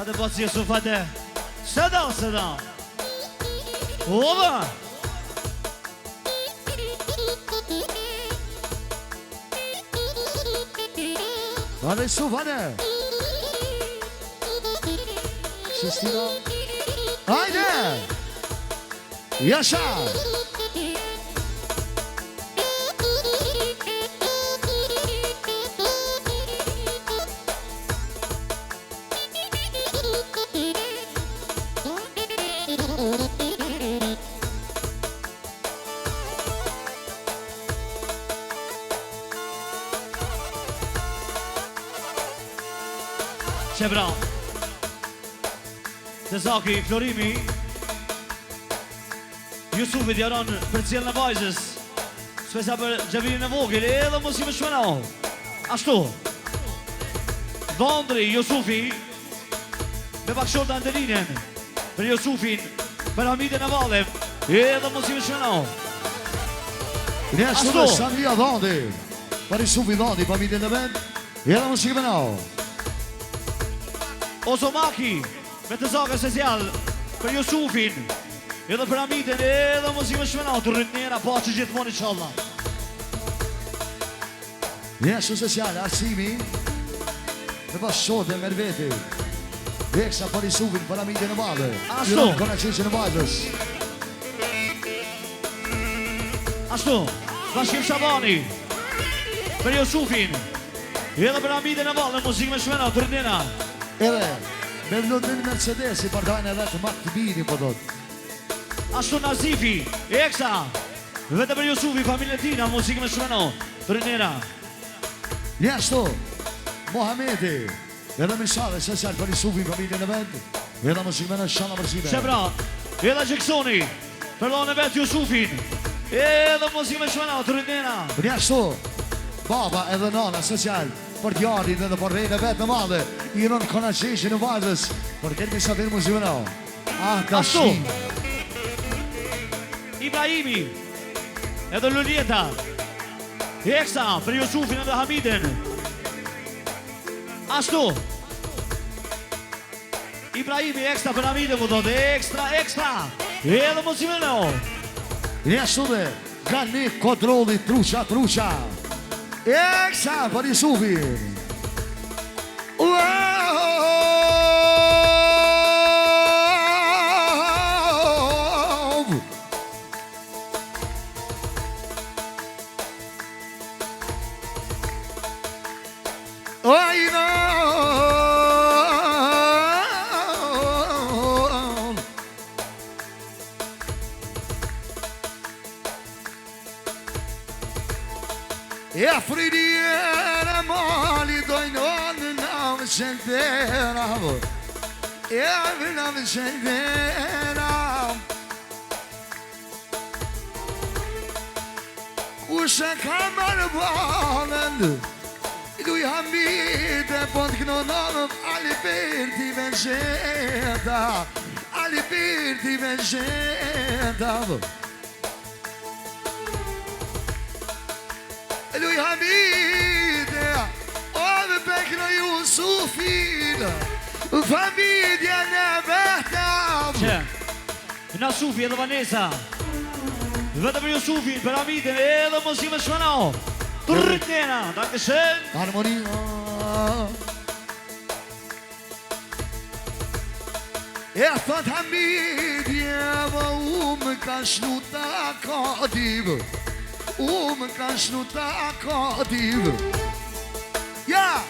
Hadi bas Yusuf hadi. Seda. Oba. Hadi Yusuf hadi. Sistina. Haydi. Yaşa. Qebra Të Zaki, Florimi Jusufit jaron për cilën e vajzës Spesa për Gjavirin e vogël edhe mos i më shmenau Ashtu Dhondri, Jusufi Me bakshorta Andelinen Për Jusufin Për Hamidin e Valem edhe mos i më shmenau Ashtu Sandria Dhondi Për Jusufi Dhondi Për Hamidin e vend edhe mos i më shmenau Ozomaki me të Zaka special për Jusufin edhe për Hamidin edhe mos i më shmenau të rritnjera pa që gjithmoni qalla Njështu special, Arsimi Me pas shote, Merveti Eksa për Jusufin për Hamidin e Valë Ashtu Kona qeqin e vajzës Ashtu Bashkim Shabani për Jusufin edhe për Hamidin e Valë mos i më shmenau të rritnjera Edhe, me vlodin Mercedesi, partajnë edhe të makë të bini, po dhët. Ashtu Nazifi, Eksa, vete për Jusufi, familje tina, muzikë me shmeno, të rinera. Njështu, Mohamedi, edhe Mishale, special për Jusufi, familje në vend, edhe muzikë me në shala mërsime. Shebra, edhe Gjeksoni, për lo në vetë Jusufin, edhe muzikë me shmeno, të rinera. Njështu, baba edhe nana, special, për djarin edhe për rejnë e vetë në madhe I rënë kona qeshin në vajzës Për këtë misa të muzime në ta Ashtu shi Ibrahimi edhe Luljeta Eksa për Jusufin edhe Hamidin Ashtu Ibrahimi ekstra për Hamidin më dhëtë Ekstra edhe muzime në Njështu dhe Gani kontroli truqa Eksa për Jusufin E fridiere mali dojnon në më qentera E në më qentera Kushe ka marë balën Luj Hamide po të kënononëm Aliberti me gjenda Aliberti me gjenda Luj Hamide O dhe pekno Jusufin Familja në vetam Që Nasufi edhe Vanessa Vete për Jusufin, për Hamidin edhe mos i më shmenau Të rritnjena, danke shën Harmonia E thot Hamidja më ka shnu ta kativ më ka shnu ta kativ Ja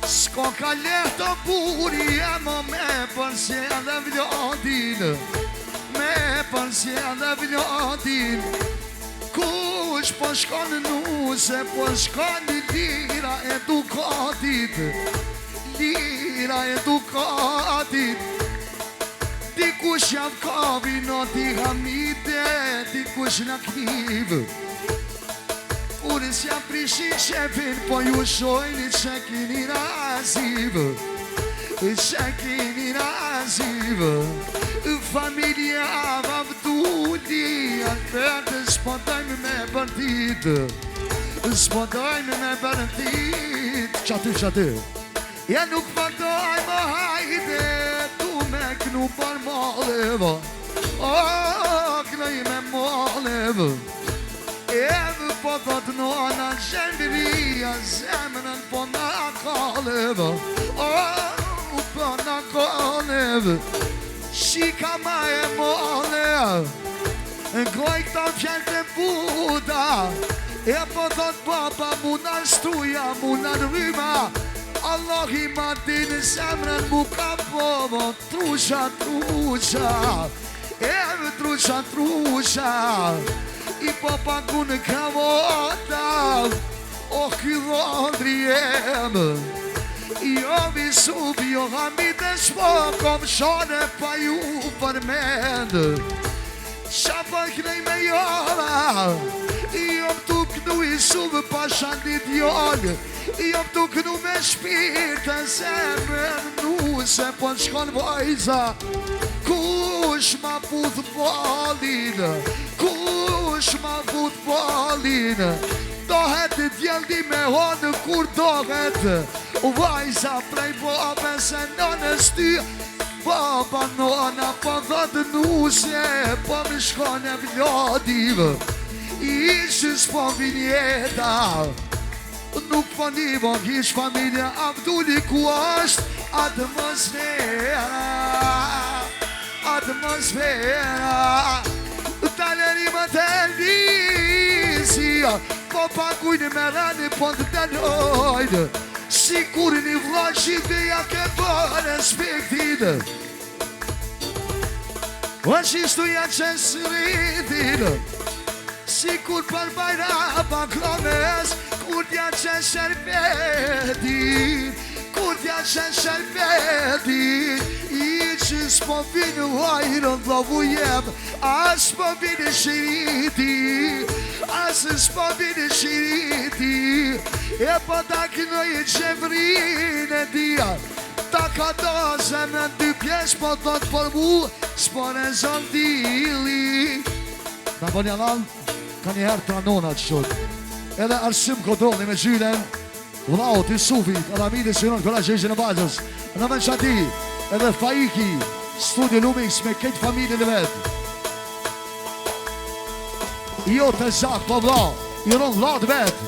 S'ko ka lehto buri Emo me përse dhe vlodin Me përse dhe vlodin Kush po shkon nuse Po shkon lira edukatit Lira edukatit Dikush javë kavi në ti Hamide Dikush në kniv Kurës jam prishin shepin Po ju shojni që kini raziv Që kini raziv Familja Abdulli Albertë s'podojmë me bërtit S'podojmë me bërtit Qaty Ja nuk paktoj më hajde, tu me knu për malëvë, knoj me malëvë. Edhe po thot nona gjendria, zemrën po na kalëvë, po na kalëvë. Shika ma e malëvë, ngoj këta fjallë të buda, e po thot baba mu në shtuja, mu në rryma. Allah I ma dinë zemrën mu ka povo, trusha, trusha, edhe trusha, trusha. I po pagu në kavota, o ky dhondri jemë. Jo visub, jo hamit e shpo, kom shone pa ju përmendë. Qa për knej me jona, jom tu knu I subë pa shandit jone. Jom tu knu me shpirtë zemrën nuse, po shkon vajza. Kush ma puth balin, kush ma puth balin. Dohet djeldi me honë kur dohet, vajza prej babe se nënës ty. Baba nona po dhëtë nuse, po më shkon e vladivë. Ishës po vinjeta, nuk po nivo kish familja Abdulli ku është atmosfera, atmosfera. Taleri më të lizia, po pakujnë me rani po të denojnë. Sikur një vlaqit dhe ja ke bërë respektit. Ashtu ja qenë sëritin, sikur për bajra baklones, kur t'ja qenë sherbetin, kur t'ja qenë sherbetin. I që s'po vinë hajrën dhovu jem, as s'po vinë shiriti, as s'po vinë shiriti. E po ta kënoj qevrin e dia, ta ka do zemrën dy pjesh, po thot për mu, s'po në zonë dili. Na po një lanë, ka njëherë tranona që qëtë. Edhe arsim kontrolli me gjylen, Vllaut I Sufit, Adamidi Sinon, këra që ishë në bazës. Në vend qati, edhe Faiki, Studio Lumix me këtë familje në vetë. Jo të zak, po vla, I ron vlat vetë.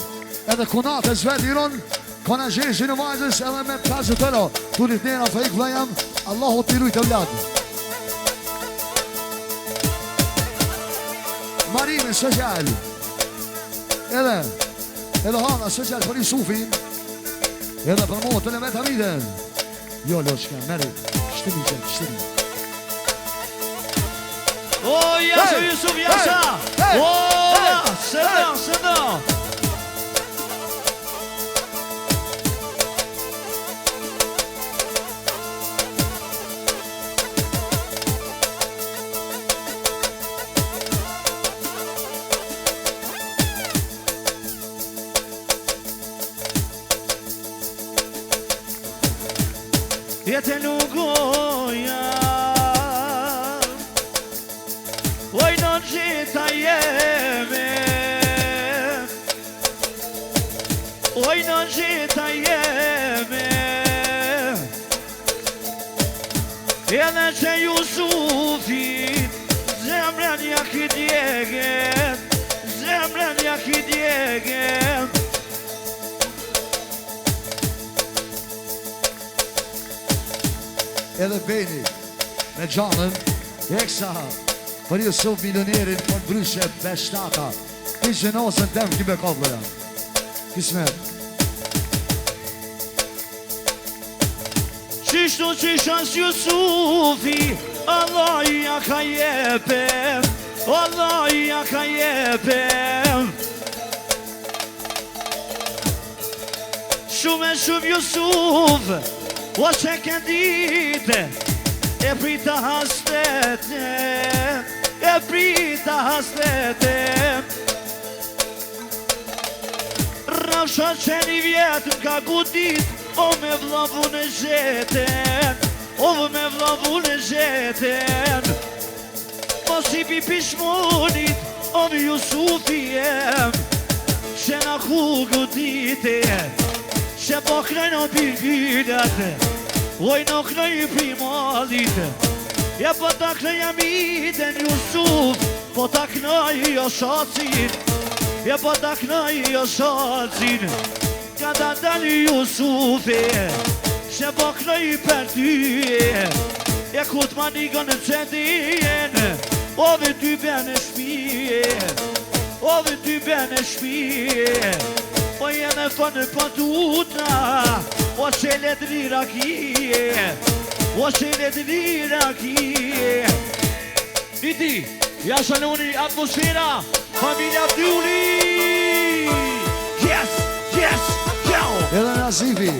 Edhe kunatës vetë I ron, kona që ishë në bazës, edhe me plazë të ro. Turit nera Faik vlajam, Allahu t'i rujtë vladë. Marime social, edhe hana social për I Sufin, edhe për motën e vetë Hamiden. Jo loqka, meri, shtimi qëtë, shtimi. O, jasha Jusuf, jasha! O, sëndo, sëndo! Jetë nuk goja, oj në gjitha jeme, oj në gjitha jeme. Edhe që Jusufit, zemrën ja ki djegen, zemrën ja ki djegen. Edhe Beni, me Gjanën, Eksa, për Jusuf milionerin, për bryshe beshtata. Kishë nosën tem kime kabloja. Kismet. Qishtu qishas Jusufi, Allah ja ka jepem, Allah ja ka jepem. Shumë Jusuf, o që ke dite, e prita hastete, e prita hastete. Rafsha që një vjetë ka gudit, o me vlavu në gjeten, o me vlavu në gjeten. Mos I pi pishmonit, o me Jusufi jem, që na ku gudite, Se po knoj në pilpilat, oj në knoj primalit. Ja po ta knoj Amiden Jusuf, po ta knoj Josacin. Ja po ta knoj Josacin, ka ta dali Jusufi. Se po knoj për ty, ja ku t'ma nikon në cedin. Ove ty bene shpije, ove ty bene shpije. O jene fënë patuta, o qele t'lira kije, o qele t'lira kije. Niti, Jashanuni, atmosfera, familja Abdulli. Yes, yes, ciao. Edhe Nazifi,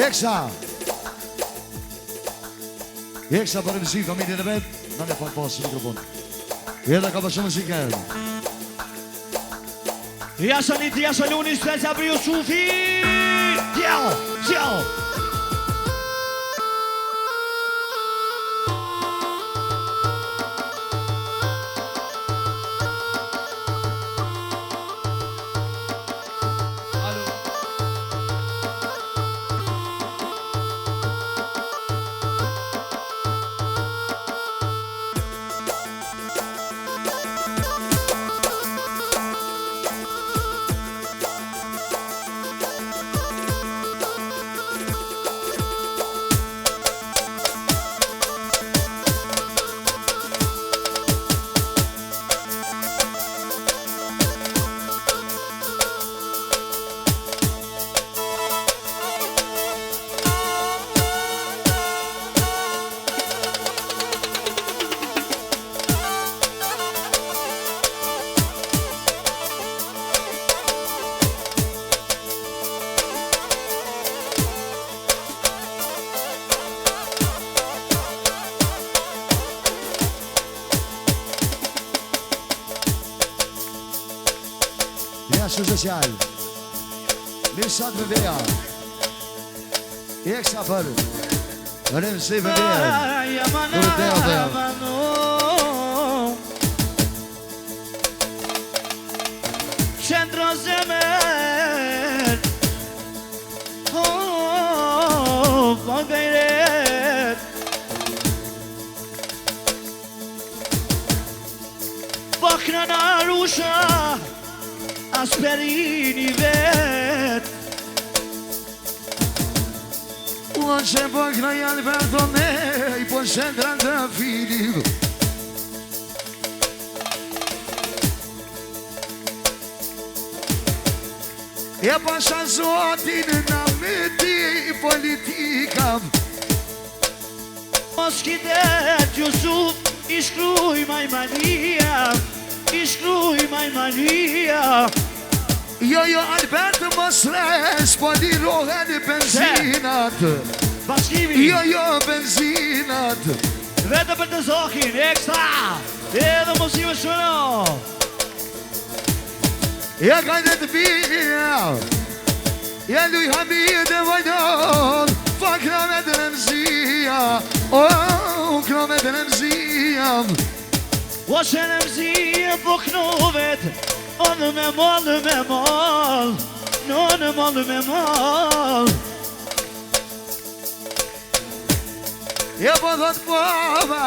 Eksa. Eksa për mësi familjen e vetë, në në falë pasë mikrofon. Edhe ka përshë mësikën. Jashaniti, Jashanuni, special për Jusufi. Ciao, ciao. Social Nisat me veja Eksa për Rëmë si me veja Kërë të e veja Qendra zemer Po gajret Bakra në rusha Asperini vet Ua që po këna janë për të nej Po shëndra të filim E pasha zotin në meti politikam Mos kidet Jusuf I shkruj Majmania I shkruj Majmania Jo, Albert mos res, po lirohen benzinat Bashkimi Jo, benzinat Vete për të zokin, ekstra Edhe mos i më shëno Ja ka në të bia Ja luj Hamid e vajnon Fa kramet e nëmzia kramet e nëmzia O që nëmzia po knovet Në me mal, në mal Ja po dhët baba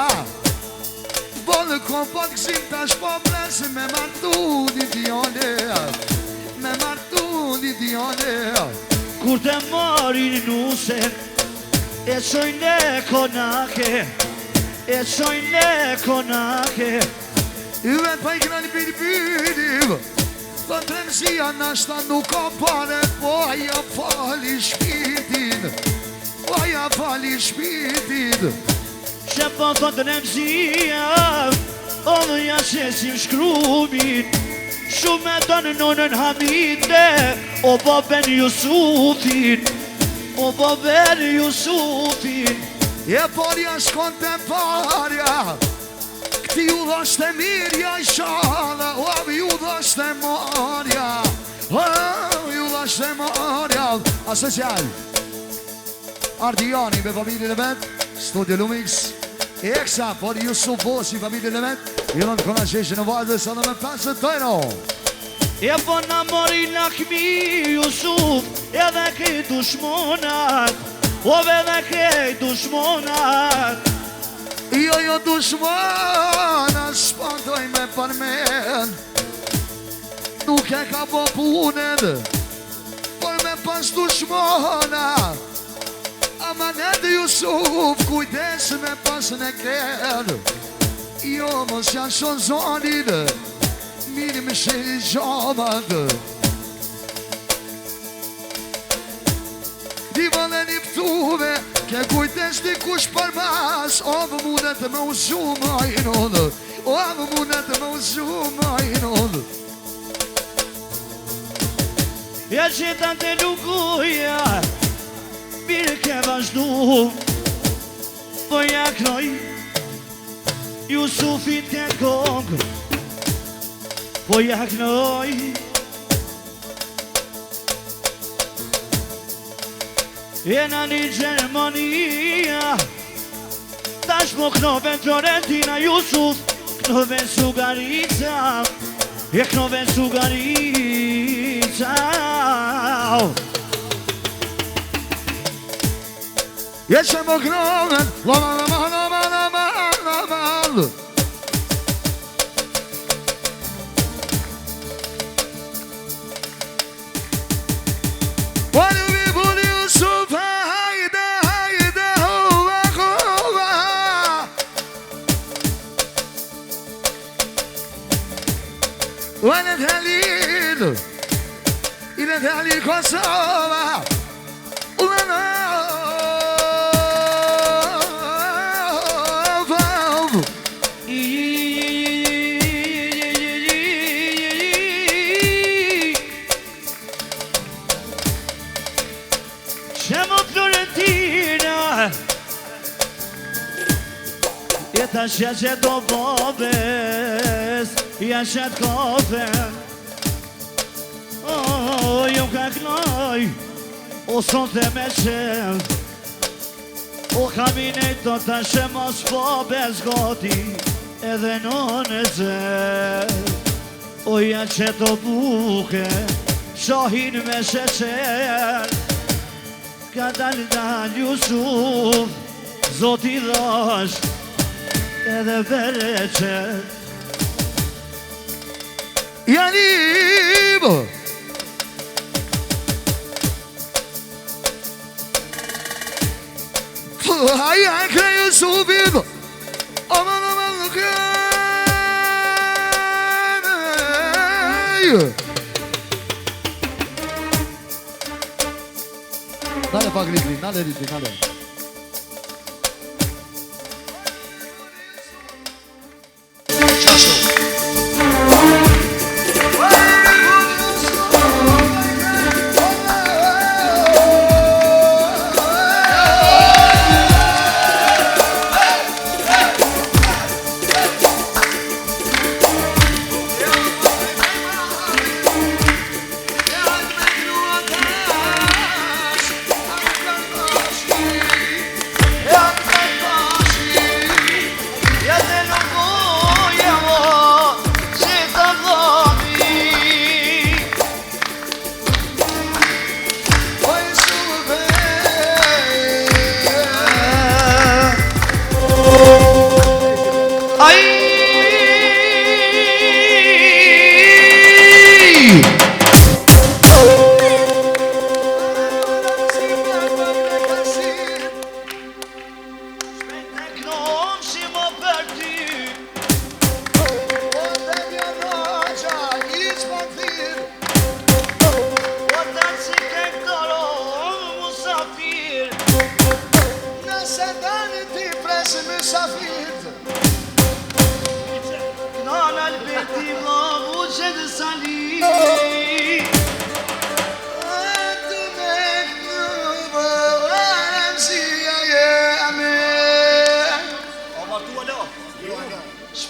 Bolë kompot kësim tash po blesë Me martu një djone Me martu një djone Kur të marin nusen E qojnë le konake E qojnë le konake I vetë pa I këna një bilbilim Të tremësia nashta nuk ka pare Po aja fali shpitin Po aja fali shpitin Që po të tremësia O dhe jashesim shkrumin Shumë e të në nonën Hamide O baben Jusufin O baben Jusufin E porja shkon të parja Ti u dhashtë e mirja I shala O ju dhashtë e marja O ju dhashtë e marja Asocial Ardiani me familjen e vetë Studio Lumix Eksa për Jusuf Bosi familjen e vetë I dhënë kona qeshën e vajtë Dhe së në me 5 të tojno E po na mori lakmi Jusuf edhe kej dushmonat Ove dhe kej dushmonat Jo dushmonat Shpandoj me përmen Nuk e ka po punet Por me pas dushmonat Amanet Jusuf Kujdes me pas në ker Jo mos janë shon zonit Mirë më shëri gjamat Diva dhe një pëtuve Ke kujtes një kush për mas O vë mundet me uzu ma i nëndë O vë mundet me uzu ma i nëndë Ja qëta të lukuja Mirë ke vazhdu Po ja knoj Jusufit ke kongë Po ja knoj Jena një Gjermania Tash mo knove Fiorentina Jusuf Knove Sugarica Je knove Sugarica Je që më knove وانا الهليل الى ذلك وصابه وانا فاض شمو Florentina Jetash ja që do bobes Ja shet kafen Jo ka knoj O sonte me qel O kabinet do të shemas po bez goti Edhe non e zel O ja që do buke Shahin me sheqer Ka dal Jusuf Zoti dhash Edhe bereqer Janimo Ai creio subito Aman Dale pa griti, dale riti, dale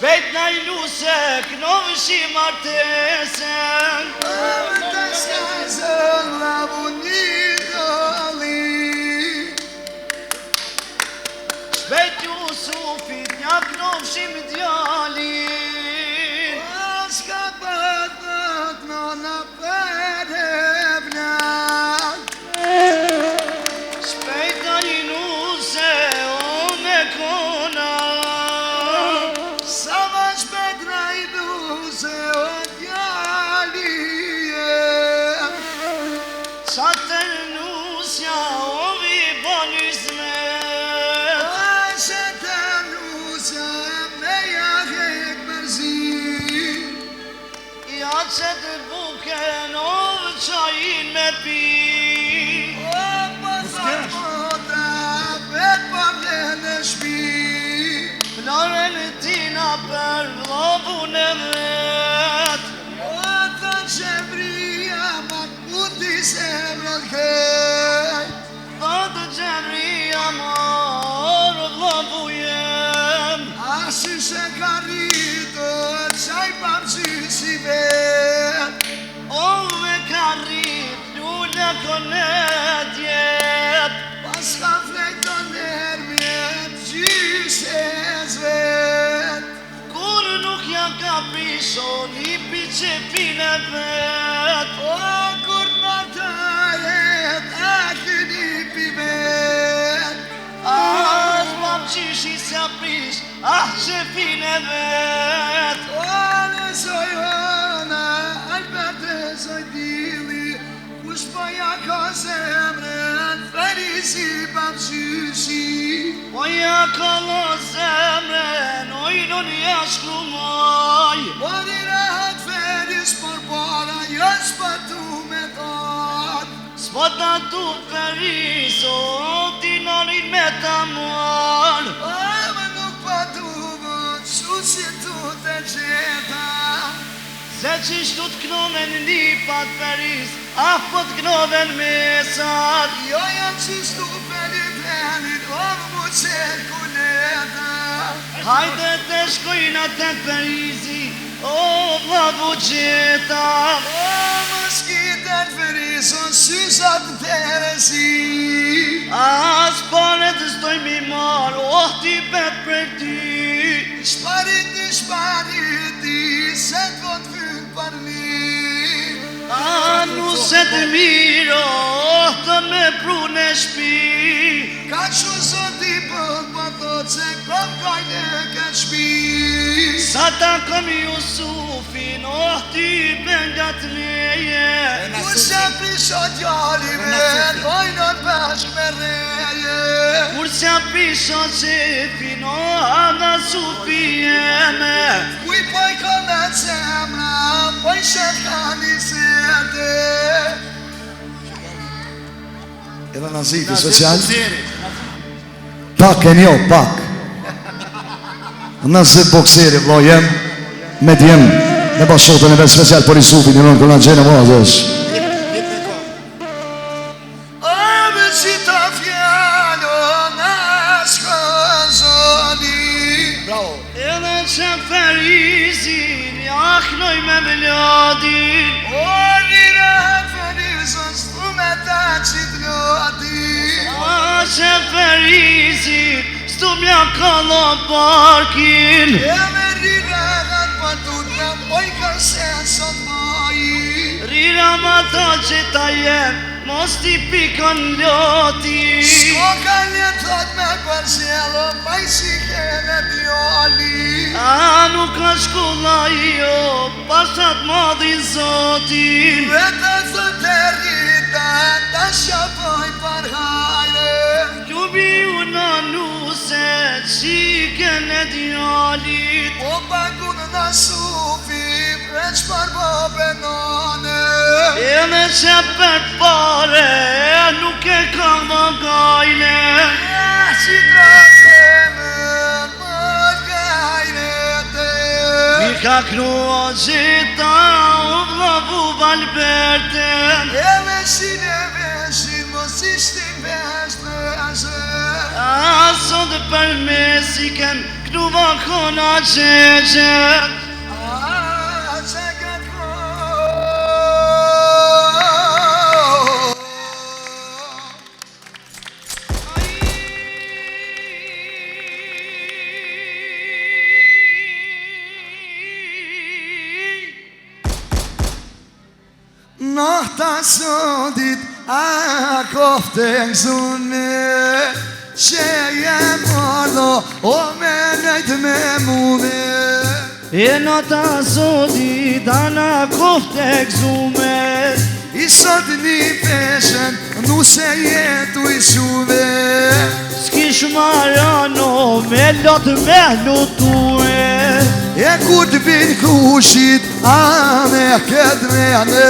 Shpejt na I luse, kënove shi martesen Martesen la bunidali Shpejt Jusufit, nja kënove shi me djalin Ska pat në që të buken ovë qajin me pi. O, pasat mota, vet pa vjen në shpi. Florën tina për vlovun e vet. O, të qevria, ma kuti se mrët kejt. Thotë qevria marë vlovu jem. Asi se ka rritë, qaj pamqy si vet. Ove ka rrit, lullë konet jet. Pas ka flejtë nërmjet, gjyse zvet. Kur nuk ja ka pisho, lipi që pine vet. O, kur të martajet, a këni pi vet. As mam qishi s'ja pish, që pine vet. O, në zojona, albet e zoj dili, kush pa ja ka zemrën, ferisi pam qyshi. Po ja ka lo zemren, ojnon ja shkrumaj. O, dirat feris por para, jës pa tu me tat. S'po ta tu periso, dinarin me ta muar. O, më nuk pa tu vët, shu si tu të gjeta. Se qishtu t'knoven lipat peris, po t'knoven mesat. Jo jam qishtu pelit, orë mu qenë kuleta. Hajde të shkojna të perizi, o vlavu gjeta. O, më skitën ferison, sysat të teresi. As pare të stoj mi marë, ti bet për ty. Shpariti, se të fynë për mi. Nu se të miro, të me prune shpi. Ka që zoti për thot se kom kajnë ka shpi. Sa ta kom Jusufin, ti bengat leje. Ku se prisho djalive, dojnën bashk me reje. Kur se pisho qefin, ana sufi jeme. Kuj poj kome cemra, poj shet ka një sete. Edhe naziti social. Pak e njo, pak. Nëzit bokseri, vlo jem, me djem, në bashkotën e vetë special për Jusufin, në nënë këna gjenë më azës. Ame që ta fjallë, në shkëzoni. Bravo. Edhe që ferizin, jaknoj me melodin. O, njëre ferizën, s'tu me ta qitë ljotin. Që ferizin, s'tu mja kalla parkin. E me riregat për tu të poj kërse sot maji. Rira ma ta që ta jem, mos ti pikon loti. Shko ka letot me përgjelo, maj si kene djali. Nuk ka shkolla jo, pasat madhin zotin. Vete të të rrita, ta shapoj për hajre. Ljubi una nuse, qiken e djalit. O pakun në sufi, preq për bobe nane. E me që për pare, nuk e ka më gajle. Si trasemen, më gajrete. Mi ka krua gjitha, u vlavu valberten. E me si ne veshin, mos ishtin vesh në ashe. Sot për mesiken, knuva kona qeqet. Që këtë ko. Nahta sotit, a kofte kësun me. Që jem ardho, o me nejt me mune. E në ta soti, dana kofte këzume. I sot një peshen, nuse jetu i shuve. S'kish marano, me lot me lutue. E kur të bin kushit, a me këtë mene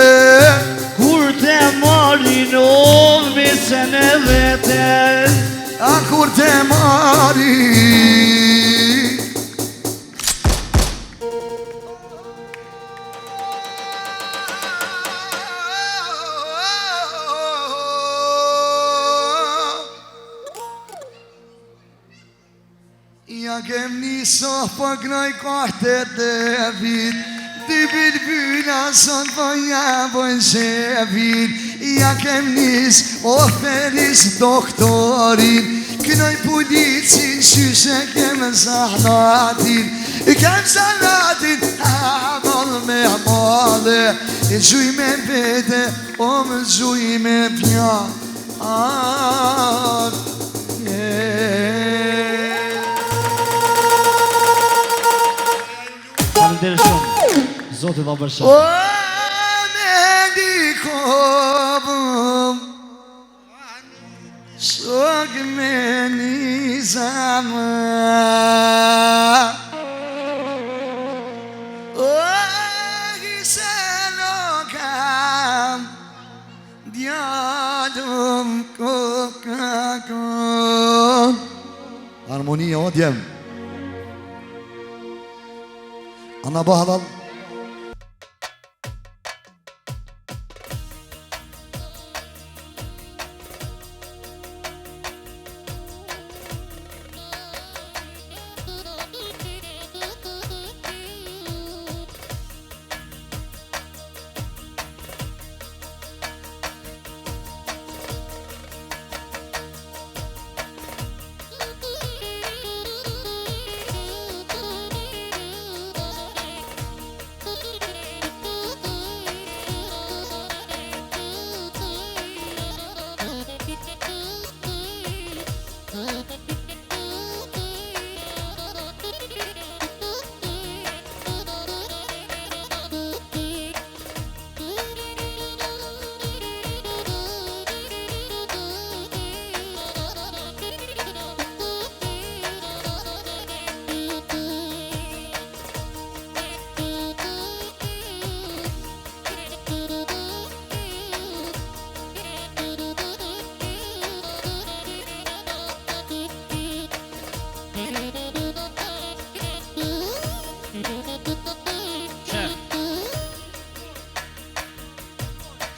Kur te marin o mesën e vete A kur te marin Ja kem njëso për gnoj kohtet e vit Dy bilbyla sot për jabën shefit Ja kem njës oferis doktorin Knoj policin shyshe kem zahnatin Kem zahnatin amon me amale Zhuj me vete, më zhuj me pja Falenderoj shumë, Zoti vë bërshë. O me dikovëm Shok me një zamë O gise lokam Djadëm kokakon Harmonia o djem Ana bağlan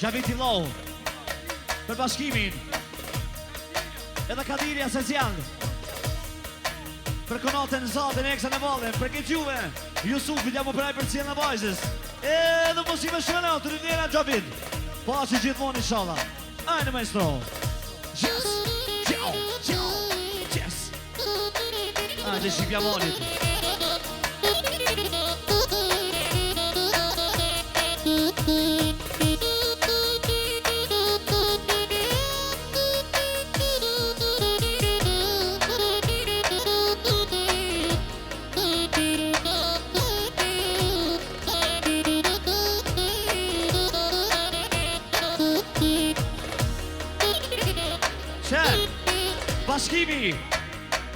Gjaviti Low për bashkimin edhe Kadirja Sesian për konatën Zatën Eksa në Vallen për këtë juve Jusufit jam u praj për cilë në vajzës edhe mosime shëna të rindjera Gjavit pashi gjithmon inshallah ajnë maestro yes ciao ciao yes ajde shqipja monit Bashkimi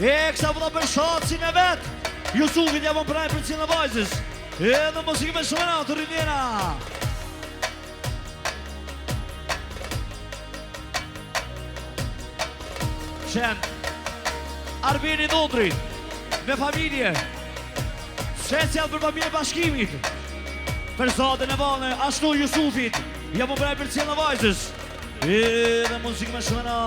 Eksa vëlla për shatësin e vetë Jusufit jam praj për cilë në vajzës edhe muzikë me shumëna të rindjera Qen Arbeni Dondri me familje special për familje bashkimit për Zatën e Vallen ashtu Jusufit jam praj për cilë në vajzës edhe muzikë me shumëna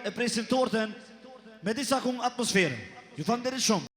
E presim torten me disa kung atmosferën. Ju falenderoj shumë.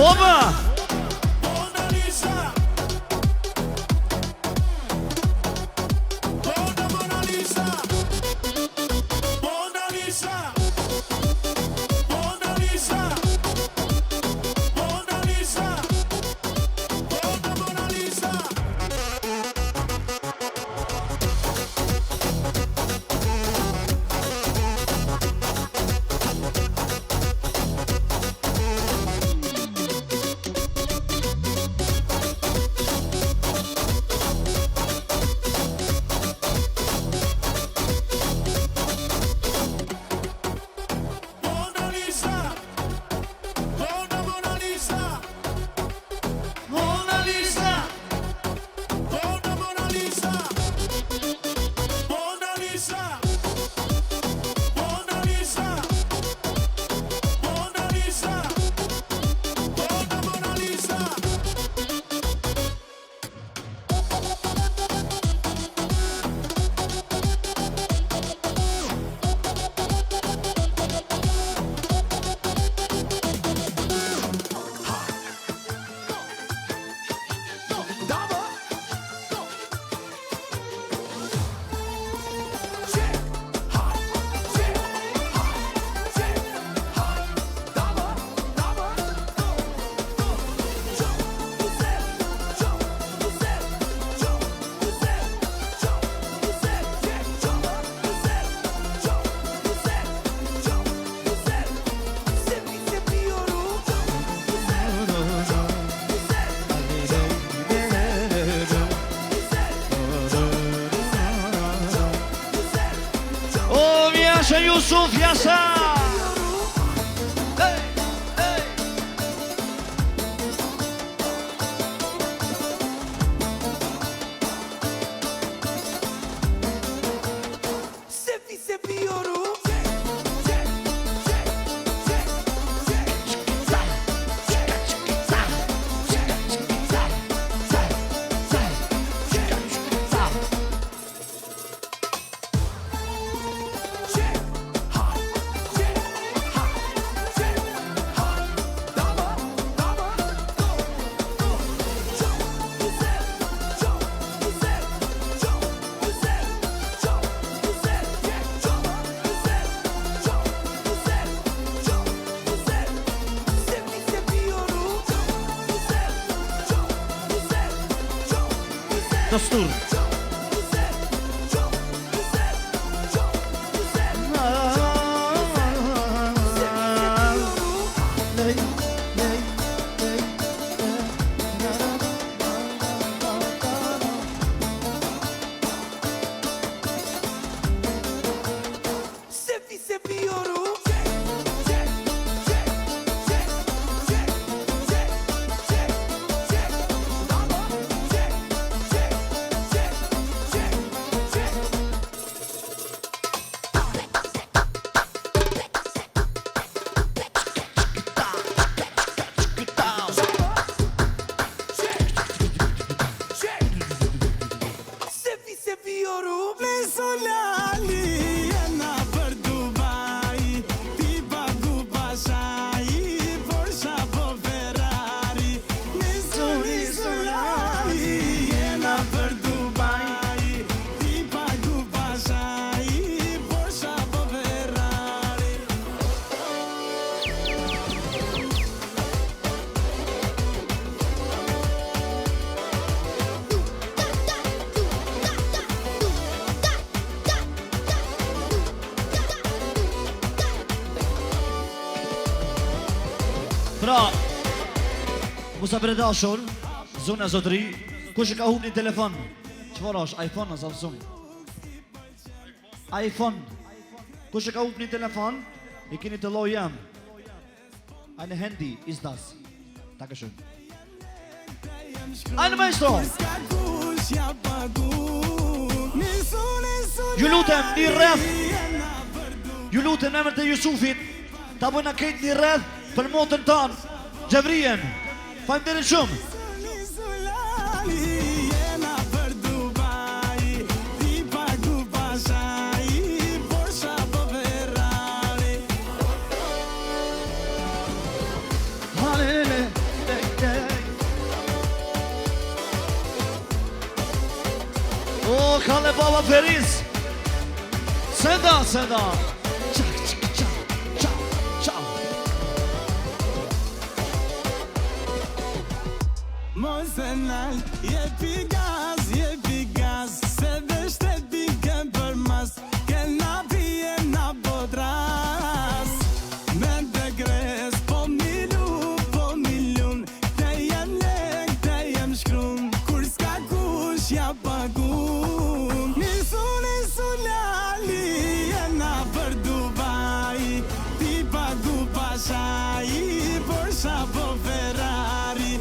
Oba! Mona Lisa. Mona Lisa. Mona Lisa. Mona Lisa. Mona Lisa. Mona Lisa. Yusuf Yasa. Dastur. Pra, Musa Bredashur, zona zotëri, kush e ka hup një telefon? Çfarë është? iPhone a Samsung? iPhone. Kush e ka hup një telefon? I keni të lloj jam. Eine Handy ist das. Dankeschön. Eine maestro. Ju lutem një rreth. Ju lutem në emër të Jusufit, ta bëjnë këtë një rreth për motën tanë, Gjevrien. Faleminderit shumë. O, Kalle Baba Feris. Seda, seda. Mosenal, jepi gaz, se dhe shteti kem për mas, ke na pije na podras. Me të gres, po milun, te jem lek, te jem shkrum, kur s'ka kush ja pagun. Nisu lali, jena për Dubai, ti pagu pashaj, Porsche po Ferrari.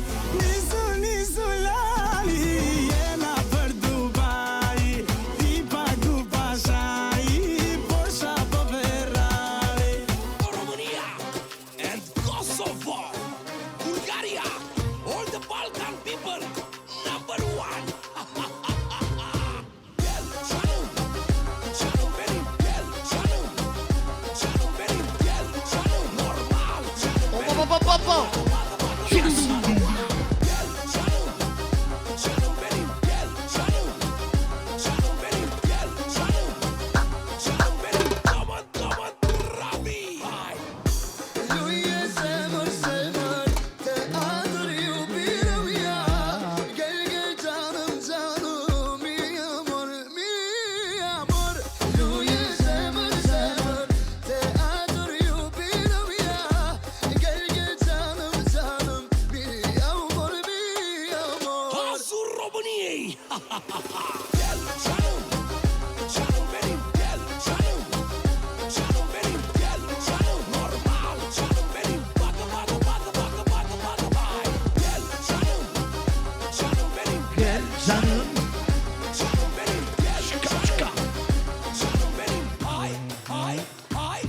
Zanëm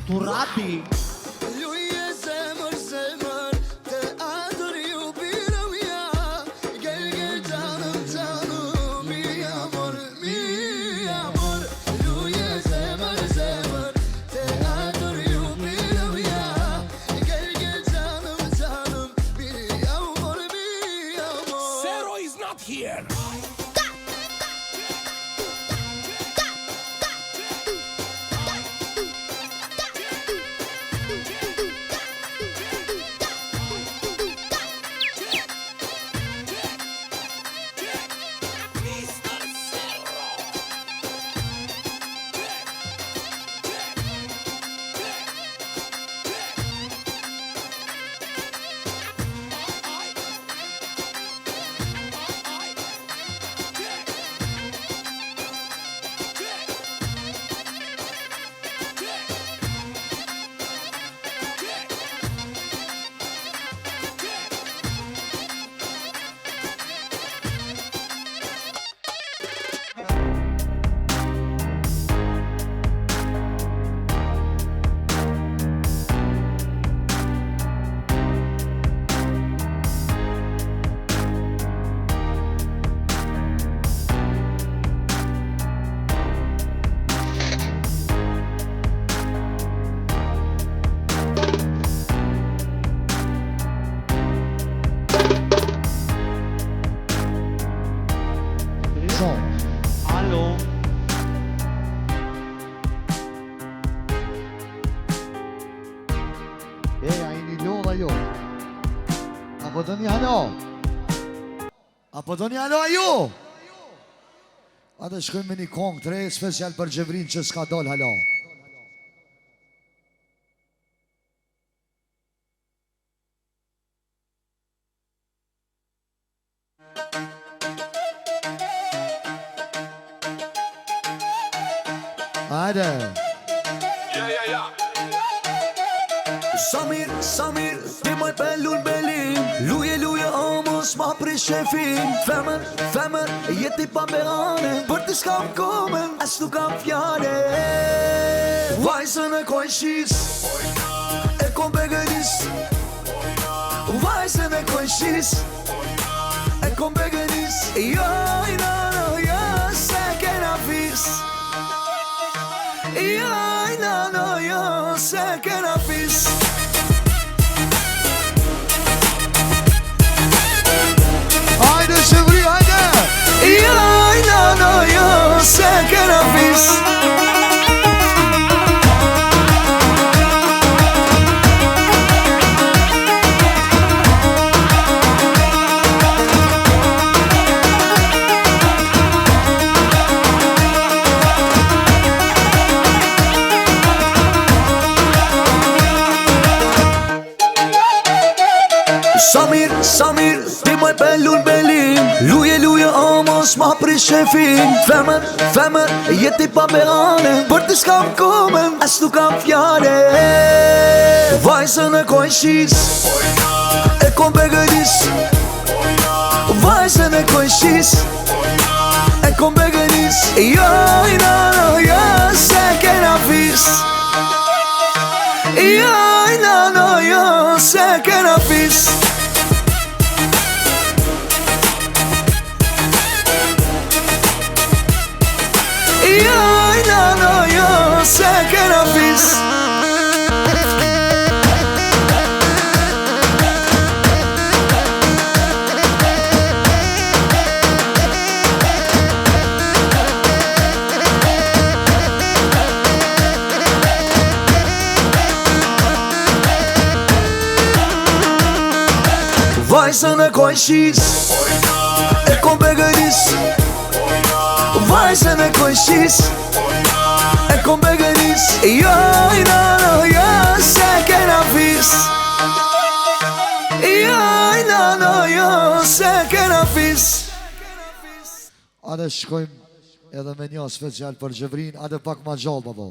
Turati Luje zemër, zemër Të adër ju birëm ja Gel, gel canım, canım Mi amor Luje zemër, zemër Të adër ju birëm ja Gel, gel canım, canım Mi amor Zero is not here Alo A i një lodha jo Apo do një halo Apo do një halo a ju Ate shkojmë me një kong të re Special për Gjevrin që s'ka dol halo Hajde Samir, Samir, ti moj pelul belim Luje, luje, omos ma pri shefin Femër, femër, jeti pa behane Për të s'kam komen, as nuk kam fjale Vajzën e kojshis E kom begënis Vajzën e kojshis E kom begënis Jo, no, no, jo, se kena fis Jo, no, no, jo, se kena fis Hajde Shevri, hajde Jaj, no, no, jo, se kena fis Samir, Samir, ti moj pelul belim Luje, luje, omos ma pri shefin Femër, femër, jeti pa behane Për të s'kam komen, as nuk kam fjale Vajzën e kojshis E kom begënis Vajzën e kojshis E kom begënis Jo, no, no, jo, se kena fis Jo, no, no, jo, se kena fis Jaj, no, no, jo, se kena fis Vajzën e kojshis E kom begënis Vajzën e kojshis E kom begënis Jo, no, no, jo, se kena fis Jo, no, no, jo, se kena fis Ate shkojmë edhe me një special për Gjevrin Ate pak ma gjallë babo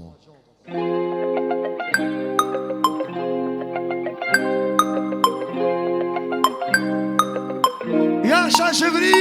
Ja, Shevri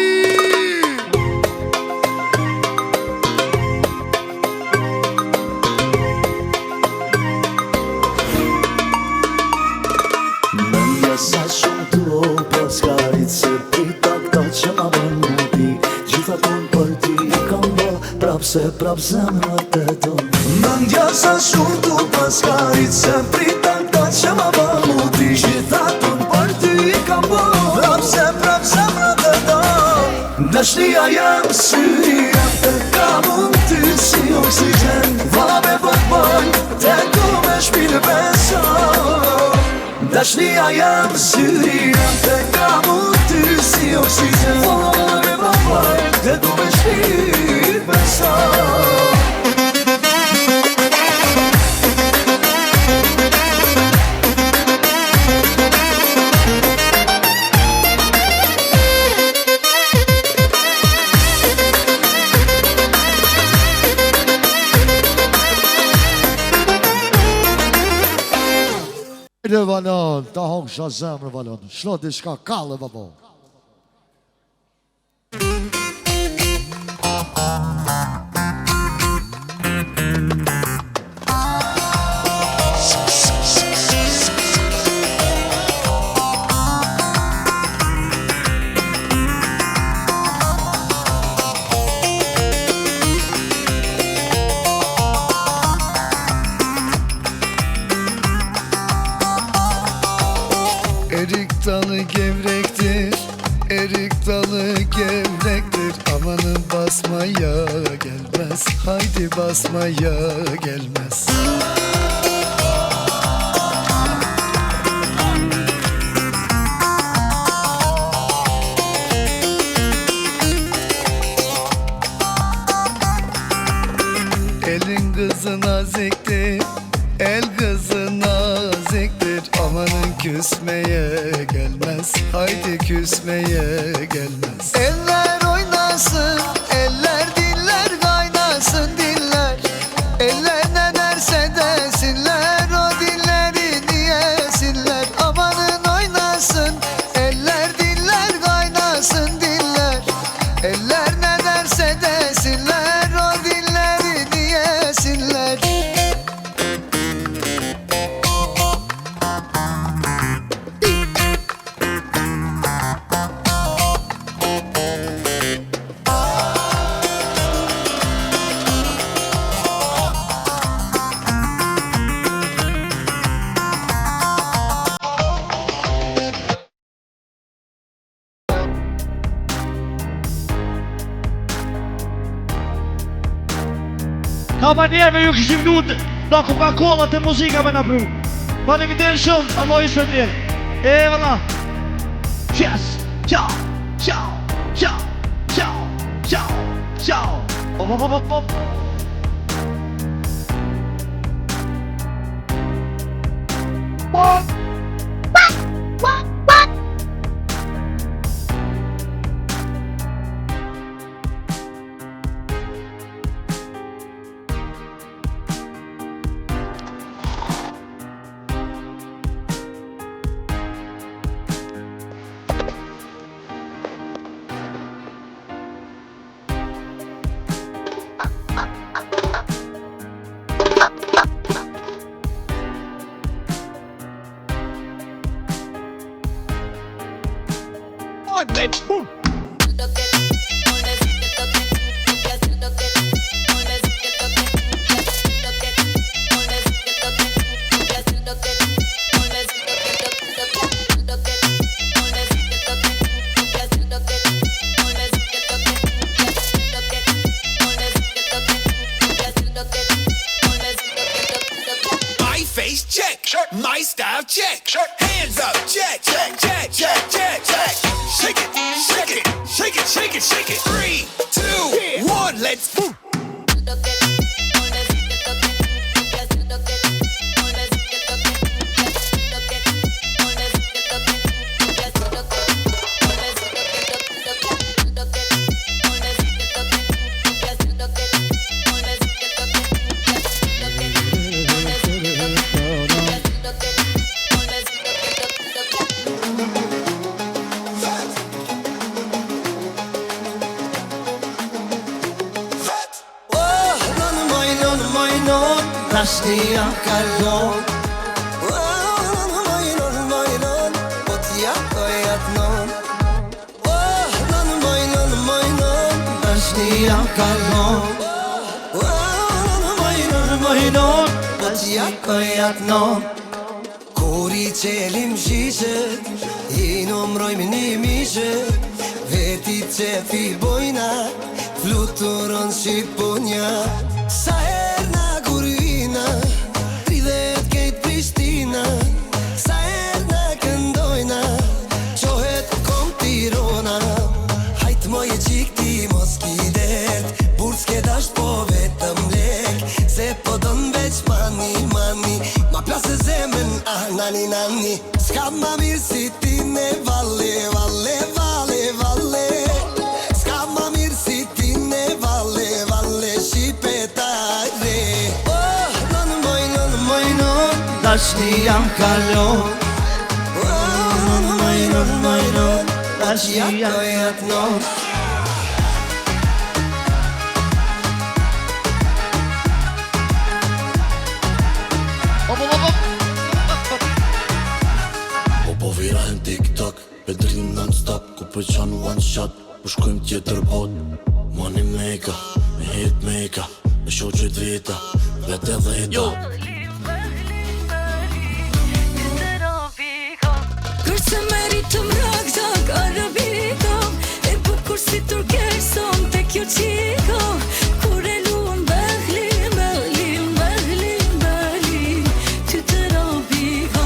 prita këta që ma bën mundi. Gjitha ton për ty kam bo, prapse zemrat e ton. Mendja sa shumë tu paskarit, se prita këta që ma bën mundi. Gjitha ton për ty kam bo, prapse zemrat e ton. Dashnia jem syria, te kam unë ty si oksigen. Vala me bëjnë, te ku me shpilë beson. Dashnia jem syria, te kam unë ty si oksigen. Vala me bëjnë, te ku me shpilë beson. Në valon, ta hongë shë zemrë valon, shlo t'i shka kallë babo. Erik dalı gevrektir, erik dalı gevrektir. Amanın basmaya gelmez, haydi basmaya gelmez. Elin kızı naziktir, el kızı naziktir. Amanın küsmeye gelmez, haydi küsmeye gelmez. Eller oynasın, eller diller kaynasın diller. Eller ne derse desinler, o dilleri niyesinler. Amanın oynasın, eller diller kaynasın diller. Eller ne derse desinler, o dilleri niyesinler. Ka ma njerëve ju këshim lut da Coca-Cola të muzika me në pru. Pa në këtë shumë, Allah i shpëtir. E vëlla. Yes, ciao, ciao, ciao, ciao, ciao, ciao. Op, op, op, op. My style check, hands up, check, check, check, check, check, check. Shake it, shake it, shake it, shake it, shake it. 3, 2, 1, let's move. Dashnia kallon Majnon, majnon, po t'ja tojat non Dashnia kalon Majnon Dashnia kalon Kur I qelim shishe I numrojmë një mishe Veti qefi bojna Fluturon Shqiponja Sa herna kur vina 30 kejt Prishtina Sa herna këndojna Qohet kom Tirona Hajt moje qik ti mos ki dert Bur s'ke dasht po vetëm lek Se po don veç mani Ma plasë zemën nani S'ka ma mirë si ti me valle S'ka ma mirë si ti me valle Shqipetare Oh, non moj Dashnia kalon non Dashnia non Po viral në TikTok, pedrim non-stop Ku përqan one shot, po shkojmë tjetër bot Money maker, me hit maker Me shoqet vita, vete dhe hita Kërse meritëm rakzak arabiko E bukur si turkeson te kjo qiko Kur e luën Berlin Ty të robiko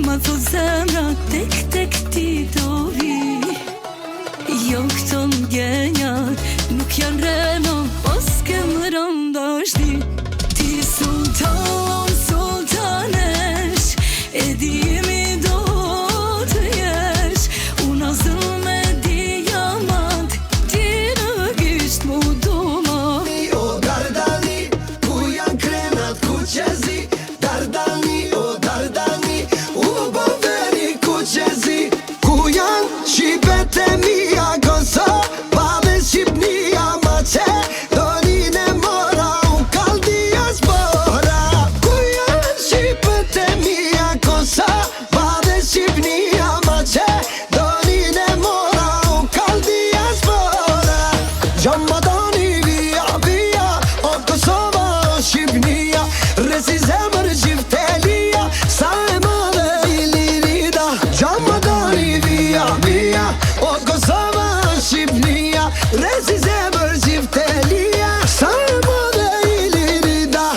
Ma thot zemra tek ti do vi Jo këto m'genjat nuk janë reno Os ke më rëndashti Ti sultanesh E dimi do të jesh Una zëll me diamant Ti në gisht mu doma O Dardani, ku janë krenat, ku qezi Dardani, o Dardani Ku janë Shqipet e mija Kosova dhe Shqipnia Macedonin e mora U kaldia zbora Ku janë Shqipet e mija Kosova dhe Shqipnia Macedonin e mora U kaldia zbora Gjamadani via O Kosova o Shqipnia Resi zemër Gjiftelia Sa e madhe I lirida Gjamadani via O Kosova o Shqipnia Resi zemër Gjiftelia Sa e madhe I lirida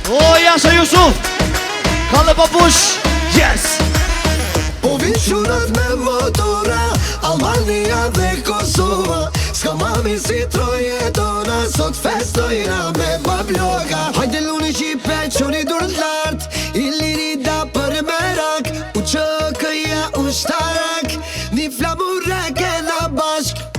O Jasha Jusuf Kalle Babush Yes Po vinë shunat me motora Albania dhe Kosova S'ka mami si troje dona Sot festojna me babloka Hajde luni Shqipe qoni dur t'lart I lirida për merak U që këja u shtarak Një flamure kena bashk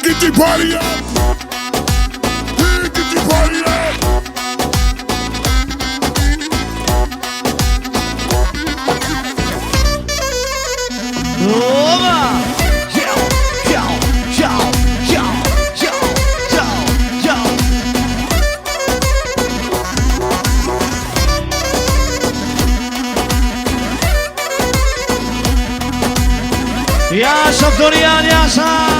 Get the party up! Get the party up! Roma Jasha Florian, Jasha.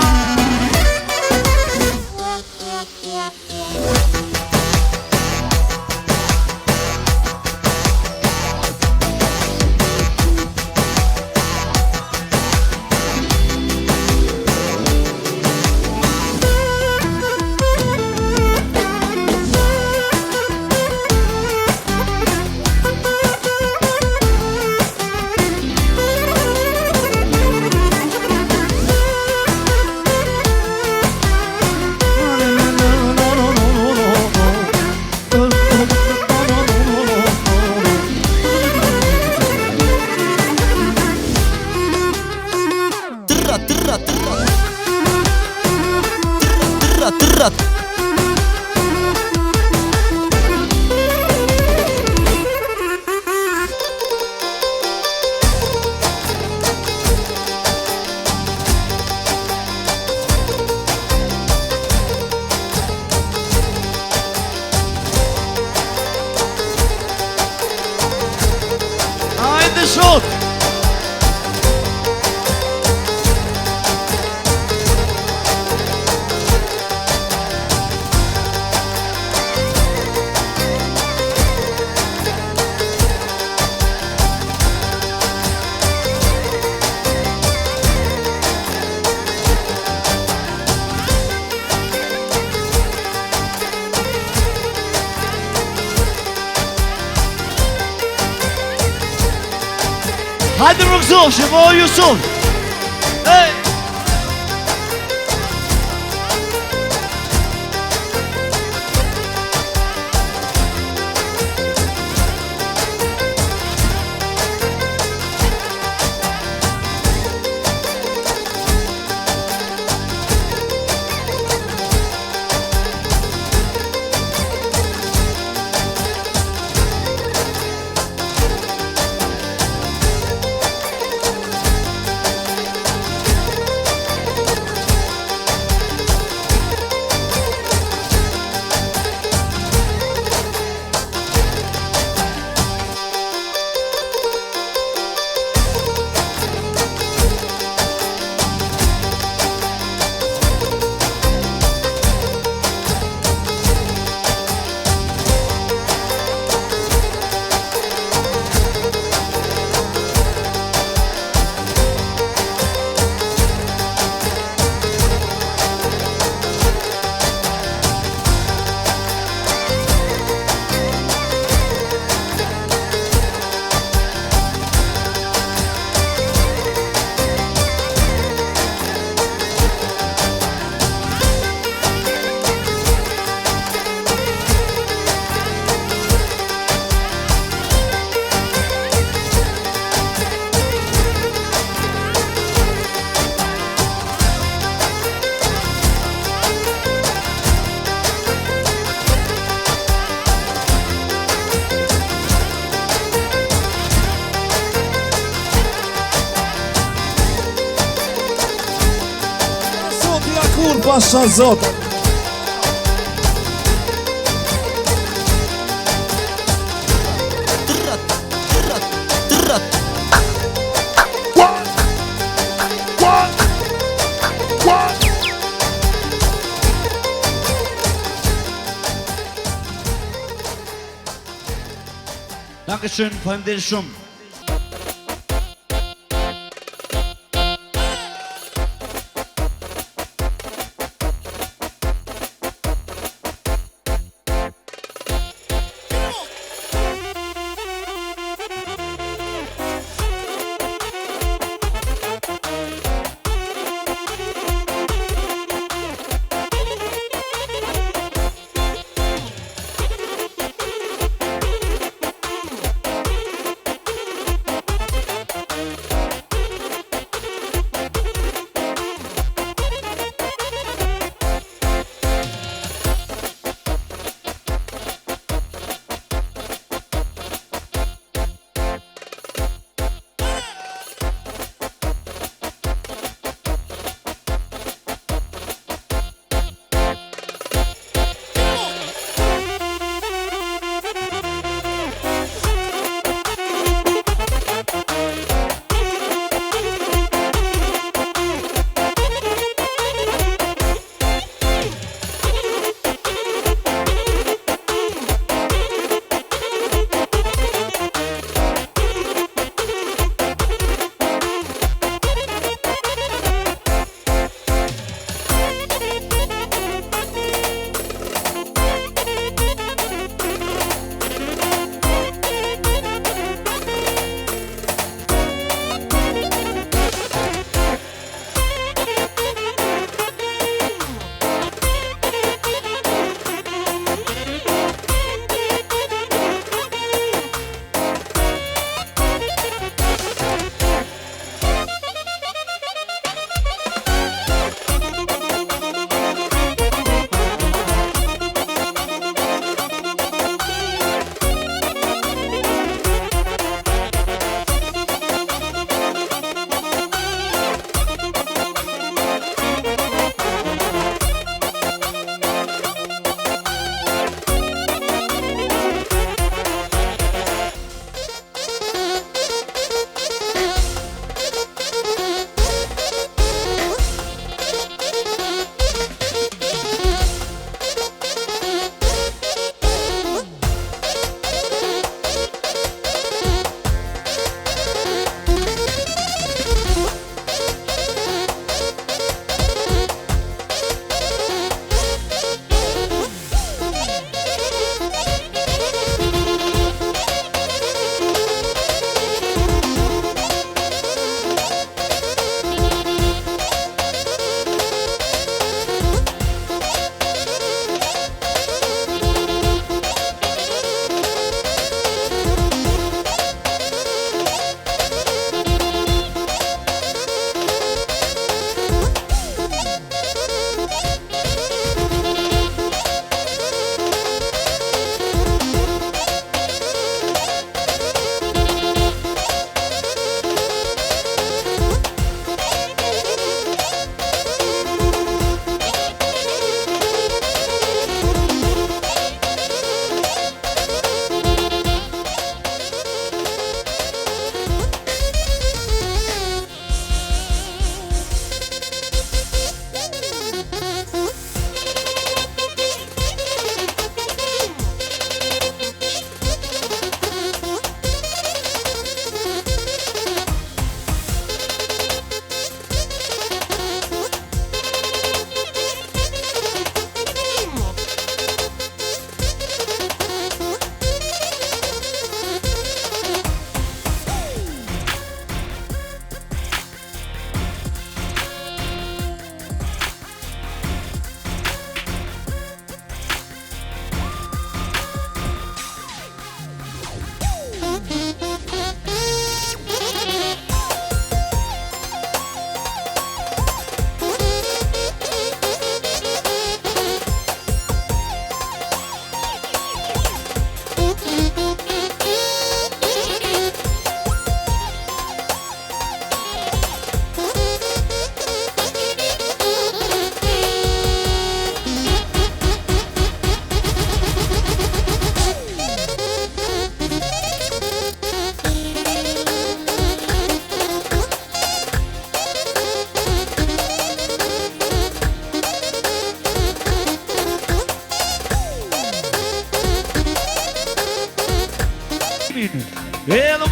Hajde sot. Hajde rëgzoh, shëvo Jusuf. Hey! Pasha Zota. Dankeschön, faleminderit shumë.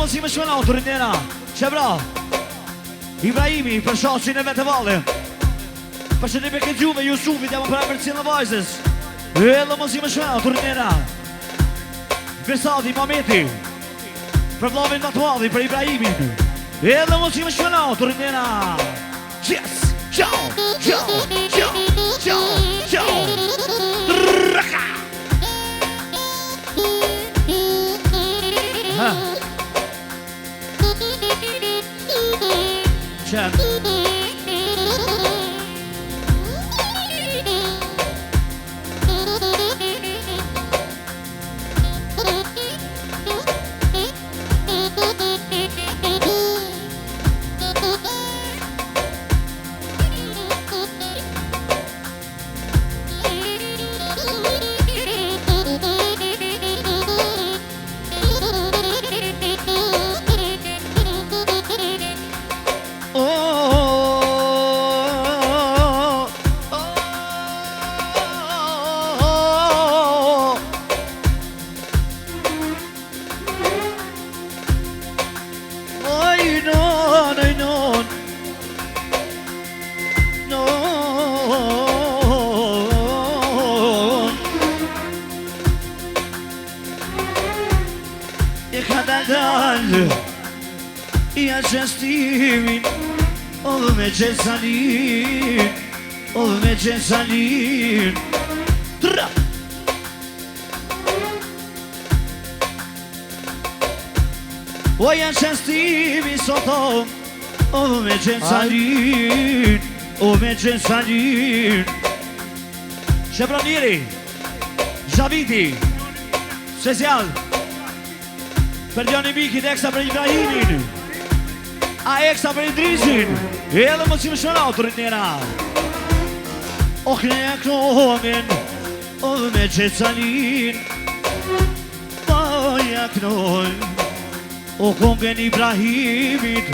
mos i më shmena autorinera. Që bra Ibrahimi për shashin e vete vale. Për që ne me këtë juve Jusufit jam për e për cilë në vajzës. Edhe mos i më shmena autorinera. Versati Mameti për vlavin në të madhi për Ibrahimin. Edhe mos i më shmena autorinera. Yes, ciao, ciao, ciao, ciao, ciao. Raka. Çem. Gjestimin Odhë me gjesanin Odhë me gjesanin Tra Oja gjestimi sotom Odhë me gjesanin Odhë me gjesanin Shebronieri Javiti Special Për Gjoni Mikit eksa për Ibrahimin A eksa për Idrisin Edhe më që më shënë autorinera O këne kënomen O dhe me qecanin O ja kënoj O kongen Ibrahimit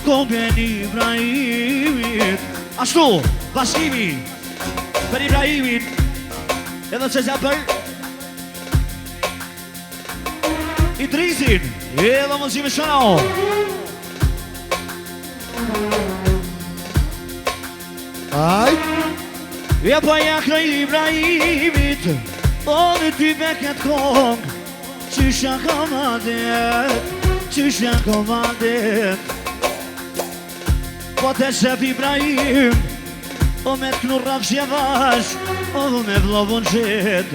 Kongen Ibrahimit Ashtu, bashkimi Për Ibrahimin Edhe që zja për Idrisin Edhe më që më shënë Aj Ja pa jak në Ibrahimit O në ty beket kong Qysha komandet Qysha komandet Po të shep Ibrahim O me të knu rafsh javash O me vlovun qet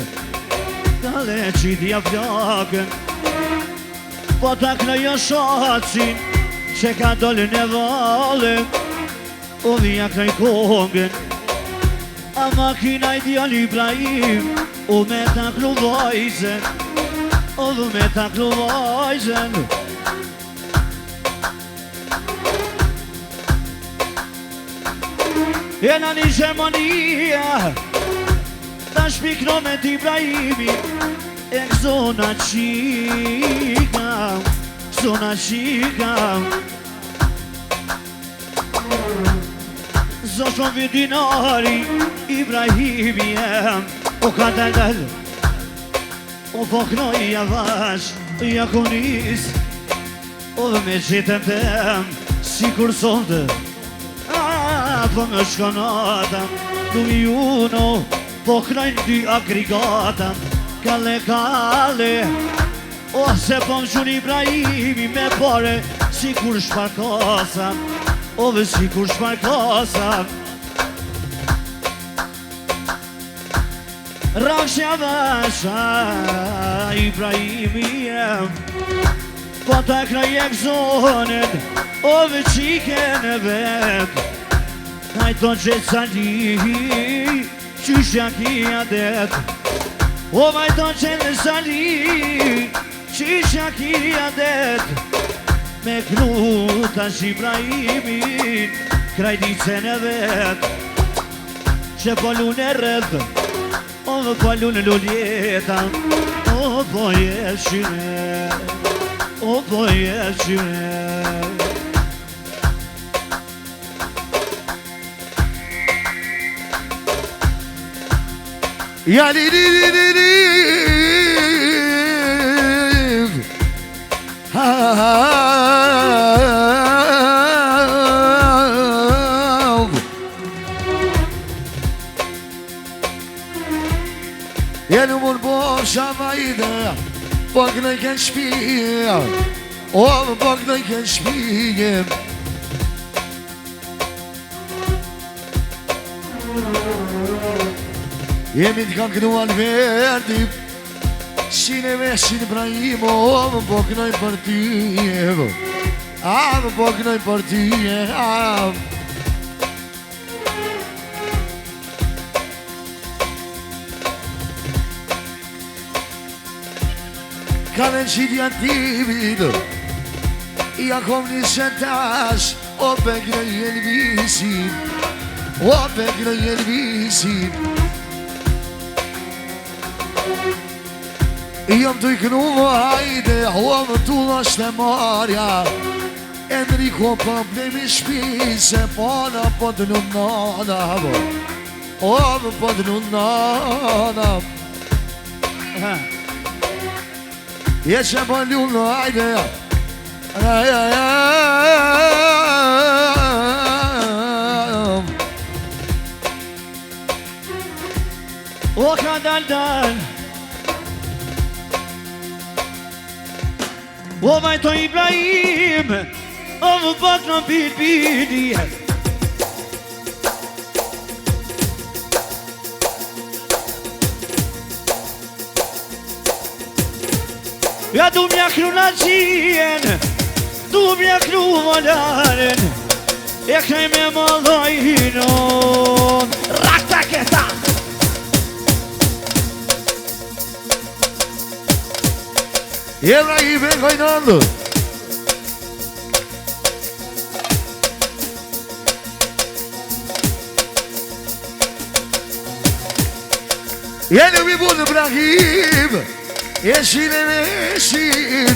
Kale qitja flakën Po të knoj o shacin Që ka dollën e valën O dhja kraj kongen A makina i djal Ibrahim O me ta klu vajzen O dhe me ta klu vajzen Jena një Gjermania Ta shpikno me t'Ibrahimi E këzona qika Këzona qika Zoshon vidinari Ibrahimi jem O ka dal O poknoj javash Jakonis O dhe me qitëm tem Si kur sonde Po më shkonatam Du juno Poknojnë dy agrigatam Kale kale O se po më shun Ibrahimi Me pare Si kur shparkasam O dhe si kur shparkasam Rafshja vasha Ibrahimi jem Po ta kraj e këzonet O dhe qiken e vet Hajton që sali Qyshja kia det O vajton që në sali Qyshja kia det Me knu tash Ibrahimin Krajnicën e vet Që polun e rëdh O dhe polun luljeta O po jeshime O po jeshime Ja li li li li li Ha ha ha shava ide Po kënoj kënë shpije O po kënoj kënë shpije Jemi të kam kënuan verdi Shine veshin Ibrahimo Më po kënoj për ty Më po kënoj për ty Ka në qitja timid Ja kom një shentash O pe kënoj jelvisin O pe kënoj jelvisin Jam të i kënu hajde, më tulla shte marja Enrico problemi shpise, pana po të nunana më po të nunana Je që po ljullë hajde O ka dal O vajto Ibrahim O më pak në bilbili Ja du mja kru në qien Du mja kru volaren E kaj me më lojnon Rakta këta Ibrahim e kajnando Jene mi bunë Ibrahim Eshin e veshin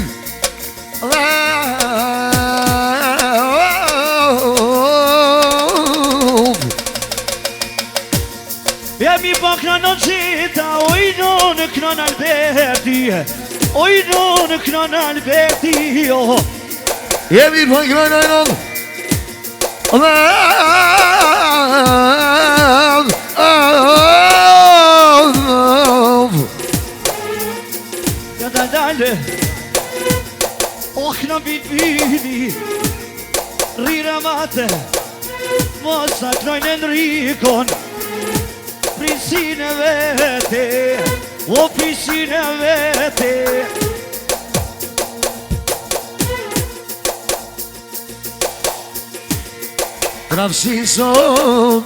Jemi po kënë qita Ojno në kënë Alberti Ojno në kënë Alberti Jemi po kënë Dale O kënë bitbili Rira mate Mosa kënojnë Enrikon Prisin e vete O prisin e vete Trafsi son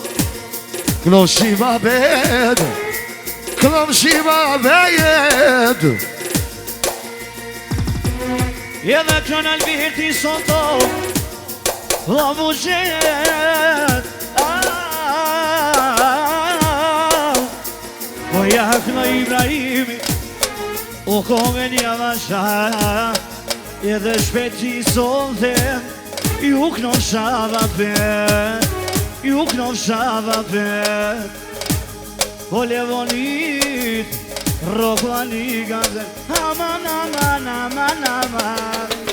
Klom shiva bed Klom shiva bed Edhe kënë Alberti soto La vëgjet Po ja kënë Ibrahimi O kome një vasha Edhe shpeti sonte Ju kënë shava pet Ju kënë shava pet Po levonit Rokla një gazer Aman, aman, aman, aman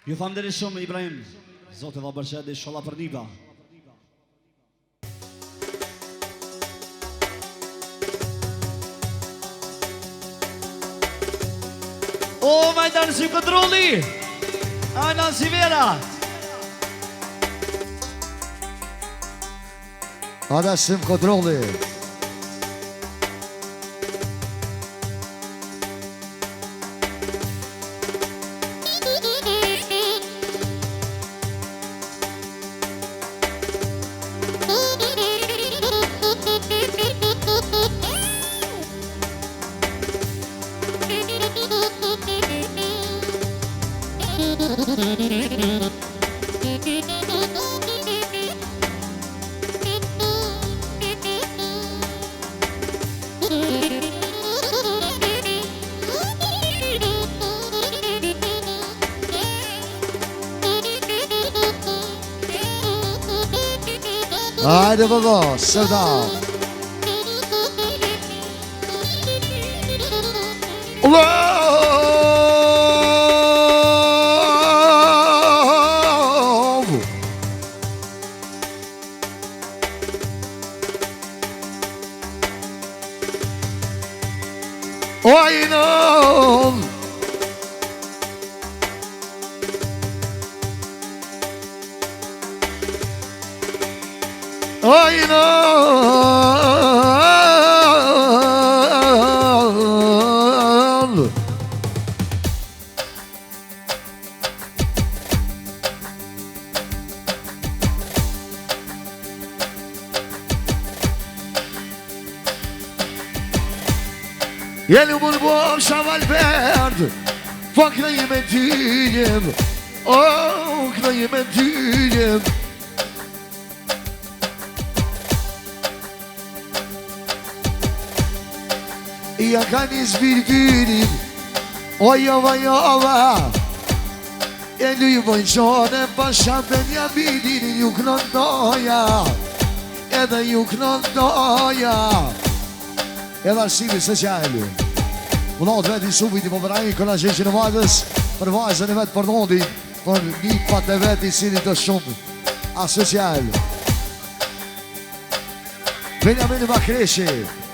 Ju thamë dhe shumë Ibrahim Zote va bërqet dhe shola për niba O, majdan si këtrulli Ajna si vera Ada sim kontrolli Hajde baba, sëda. Oynan oynan Yeni bulbul şaval verdi Fakra yemediğim Okra yemediğim Yakaniz bir günüm Oyava yava Eli vajone pasha ben ja vidin Juknon doja Edhe juknon doja Edhe arsimi sociali Munat vetë i subit i përbëraj Këna gjeshën e vajtës Për vajzën e vetë për nondi Për një pat e vetë i sinit të shumë Asocial Benjamin Bakreshi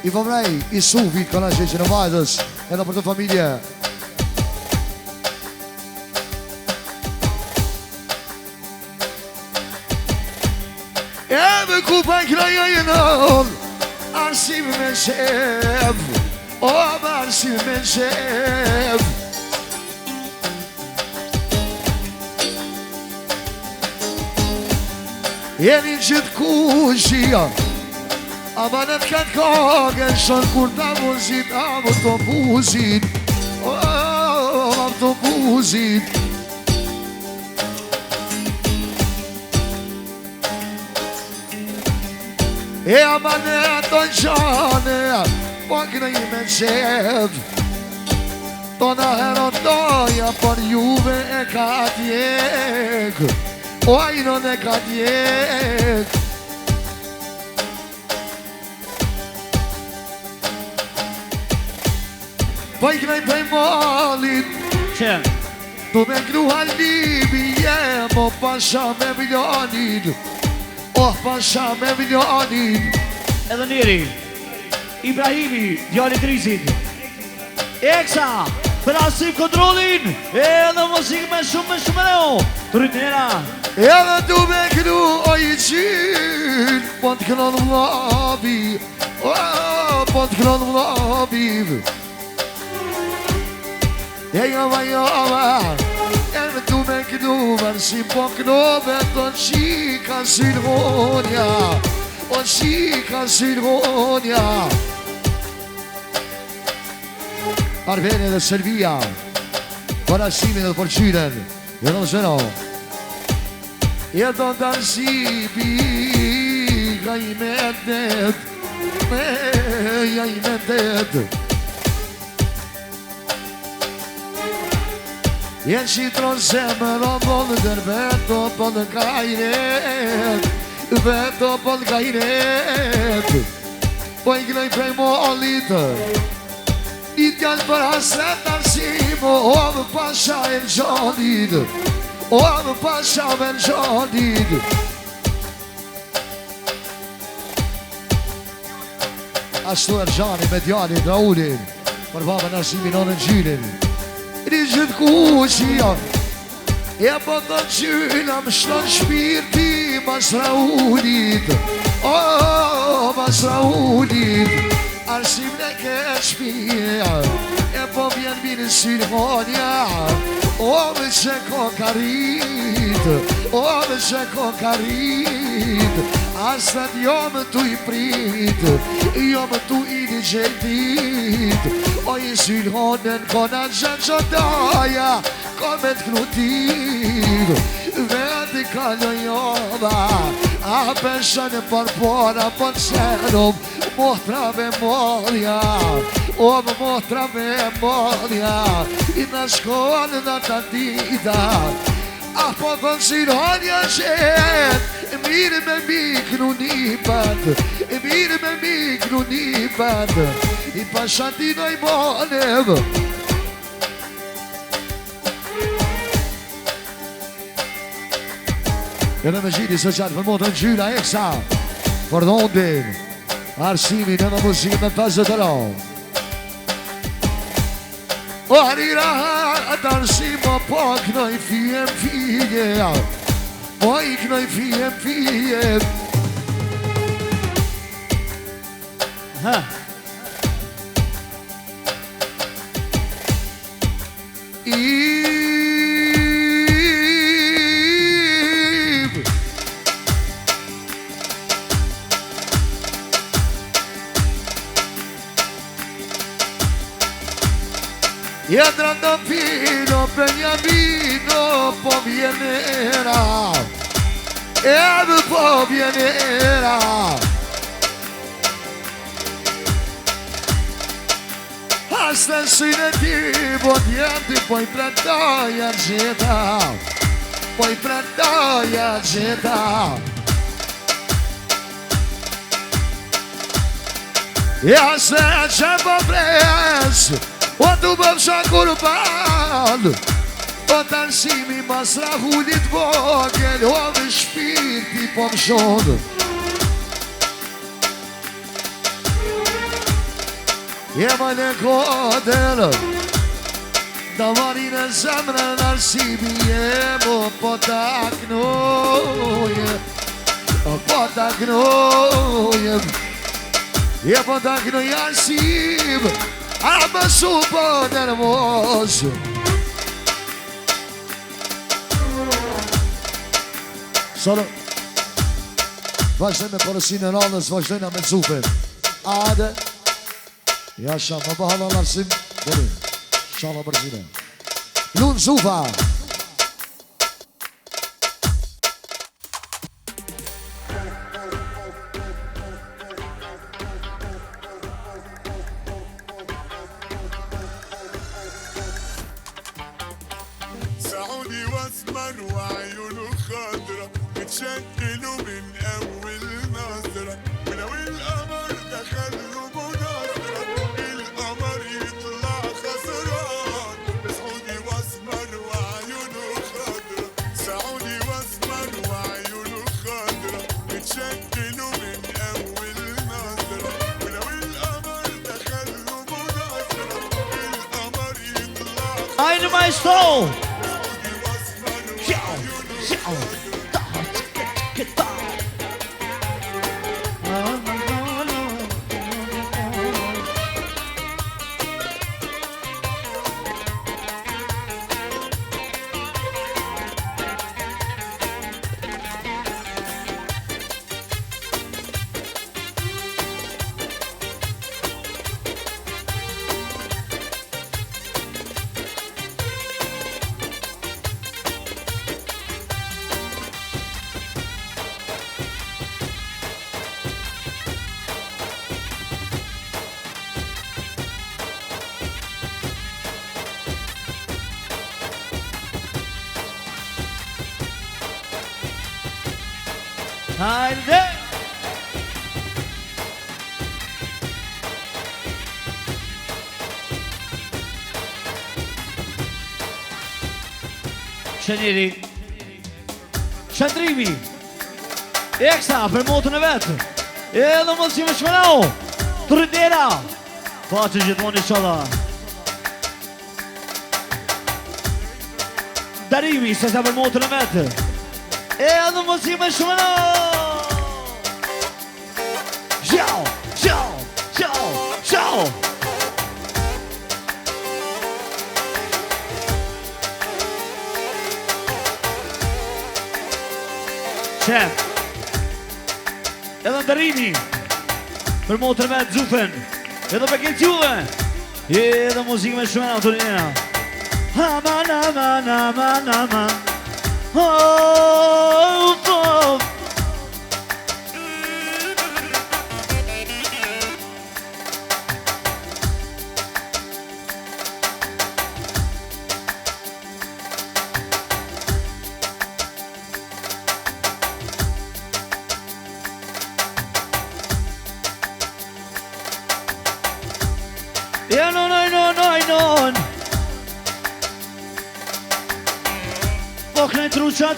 I përbëraj i subit Këna gjeshën e vajtës Edhe për të familje Eve kupa i kraja i nën Arsim me shef O më arsim me shef Jeni gjithë kushia Amanet këtë kagën Shën kur të muzit Amë të muzit Amë të muzit E amanet të gjane Po kënë i me qef Tona herën doja Për juve e ka tjek O ajnon e ka tjek Po i kënë i pej malit Që? Tu me kru halibi jem O pasha me milionit Oh, pasha me milionit Edhe njeri Ibrahimi, djali Trizit Eksa Për asim kontrolin Edhe muzikë me shumë neo Trinera Edhe tu me kru o i qin Po të kënon vlabi Po të kënon vlabi E java Edhe tu me kru Vërsi po knobe Të qika silhonja O qika silhonja Arvene dhe Serbia Për asimin dhe për qyren E do zeno E do të arsipi Ga i mendet Ja i mendet Jenë qitron zemër o bëllë dër veto bëllë kajret Veto bëllë kajret Po i gnoj prej mollitë I t'janë për hasret arsimo O më pasha e në gjonit O më pasha me në gjonit Ashtu e rgjani me djalin Raulin Për babën arsimin o në gjyrin Një gjithë kuqia E po të gjyna më shlon shpirti Mas Raulit O, mas Raulit Arsim në këtë shpia E po vjen minë silmonja O me që kokarit O me që kokarit Asat jo më tu i prit Jo më tu i një gjetit O i silhonen kona gjenë qotaja Ko me t'knutit Veti ka në joda A pesha në përpora Po të senum Mohtra me modja O më mohtra me modja I në shkonë në të dita Ah, po thonë si rënja qenë, mirë me mikru një patë, mirë me mikru një patë, I pashatino I monevë. Edhe me gjiri social për motën gjyra eksa, për dhondin, arsimin edhe muzikë me 50 euro. O harira atë arsim o po knoj fijem fije, o I knoj fijem fije. Ha. E andando fino Beniamino po vienera, po vienera. Hasta sine ti dienti poi prantaia geta, poi prantaia geta. E hasta c'è popres, o tu bëmsha kurban, o të arsimi mas rahullit vogel, o me shpirti po më shonë. Jema në kodel, davarin e zemrën arsimi jemo po taknoje, po taknoje, je po taknoje arsim, a më super nervoso. Solo vazhdojnë me porosinë e rallës, vazhdojnë me zupin. Ade Yaşa baba halarsın beni. Şala brzine. Lun zufa. سعودي واسمر وعيونه خضرة بتشكلوا من أول نظرة ولو القمر دخل له مناظرة القمر يطلع خسران سعودي واسمر وعيونه خضرة سعودي واسمر وعيونه خضرة بتشكلوا من أول نظرة ولو القمر دخل له مناظرة القمر يطلع Aynı maestro. Haydi. Shënjeri Shëndrimi Eksa për motën e vetë Edhe mos që më shmënau Të rëndera Pa që gjithmoni shala Darimi se sa për motën e vetë Edhe mos që më shmënau Gjau, gjau, gjau, gjau Qef Edhe ndërimi Për motër me të zufen Edhe për këtë juve Edhe muzikë me shumë Antonina Aman, aman, aman, aman Oh, oh Po knaj truqa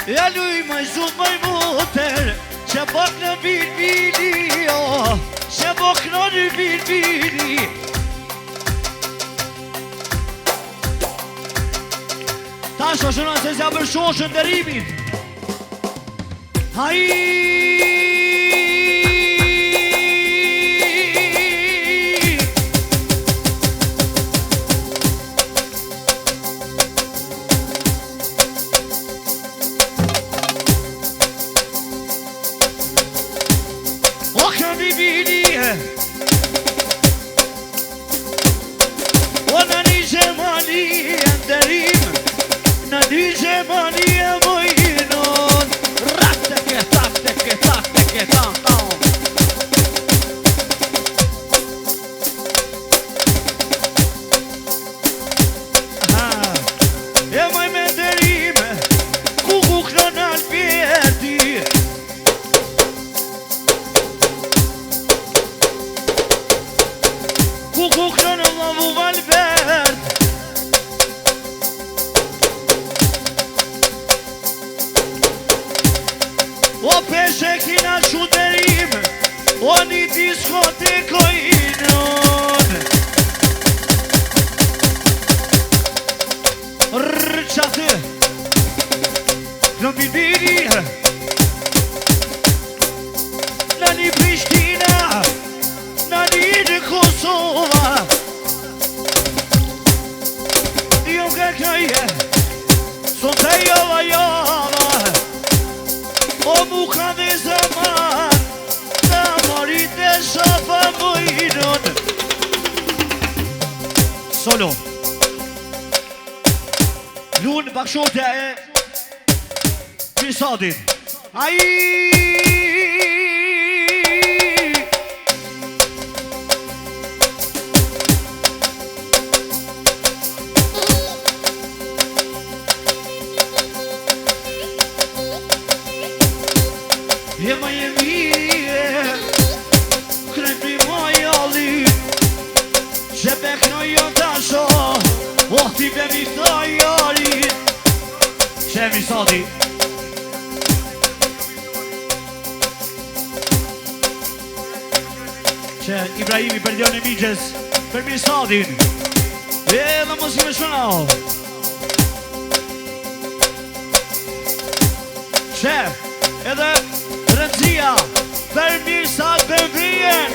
Ja luj maj zut maj muter Që bak në bilbili Që bak në bilbili Ta shoshëna se zja për shoshën dërimin O peshe kina shuderim O një diskotekojnon Rëqatë Në bilbili Në një Prishtina Në një Kosova Jo nga këje Son të java O muka dhe zaman Në morit e shafa mëjnën Solo Lunë bakshotja e Pisadit Jema jemije Krejpi majalli Që bekno jo tasho Oh ti bemi thajari Që mi sati Që Ibrahimi për Leon e Migjes Për mi satin Edhe mos i me shonao Që edhe Rëndzia për mirë sa për vrijen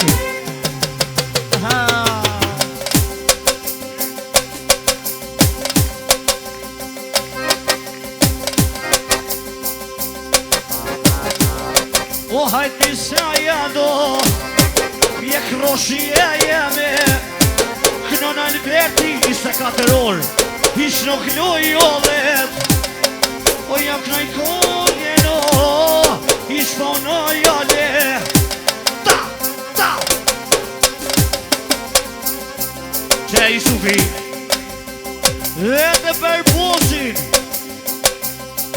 O hajt nisa jado Mjek roshi e jeme Kënon Alberti i se 4 orë Ish nuk loj olet O jam knaj konjeno Ish ponoj ale Ta, ta Që i sufi Edhe për posin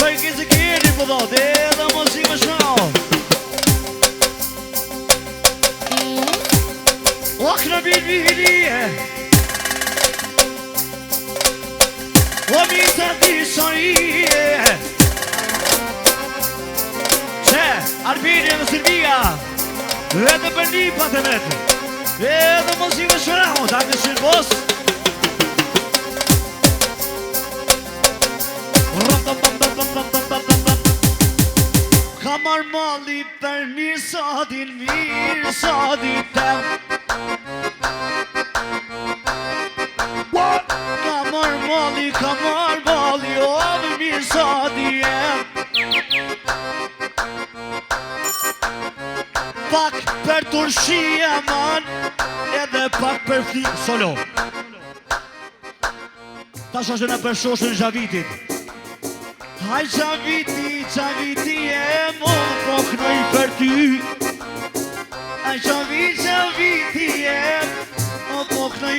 Për kizë kjeri po dhot Edhe mos i më shnau Ok në bilbilije O mi të disarije Arbini dhe Silvia Edhe për një patë vetë Edhe mos i me shërau Ta të shërbos Kamar mali për mirë sadin Mirë sadin tem Kamar mali O mirë sadin Pak për turshia man Edhe pak për fli Solo Ta shoshën e për shoshën Gjavitit Haj Gjaviti e mo Po knoj për ty Haj Gjaviti e mo Po knoj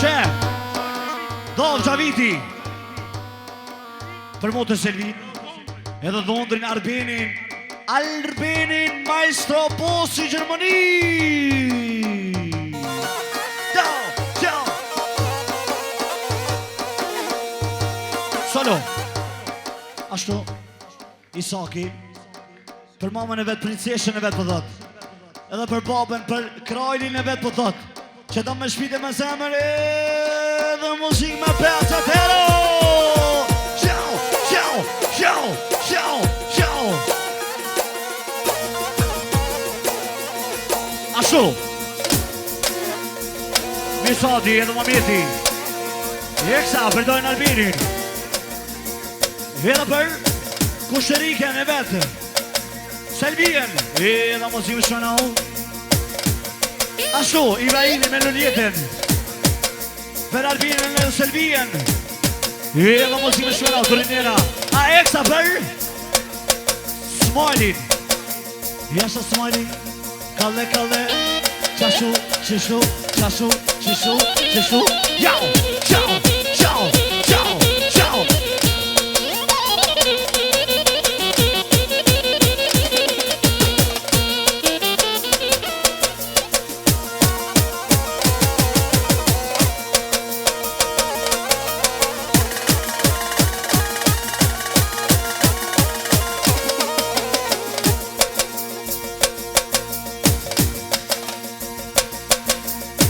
Që Dov Gjaviti për motë të Selvin edhe dhondrin Albinin Maestro Bosi Gjermani. Ciao Solo ashtu Isaki për mamën e vetë, princeshën e vetë për thot, edhe për babën, për krajlin e vetë për thot, që ta me shpite me zemër edhe muzik me pecatero. Ciao, ciao, ciao, ciao, ciao. Ashtu Misati edhe Mameti Eksa përdojnë Albinin edhe për Kushteriken e vetë Selvien edhe muzik shënau. Ashtu Ivaini me luljetin për Albinën dhe Selbien. Dhe mos i më shkëra, Turinera. A eksa për Smilin. Jasha Smilin. Kalle, qashu, qishu, qashu, qishu, qishu. Ciao, ciao, ciao, ciao, ciao.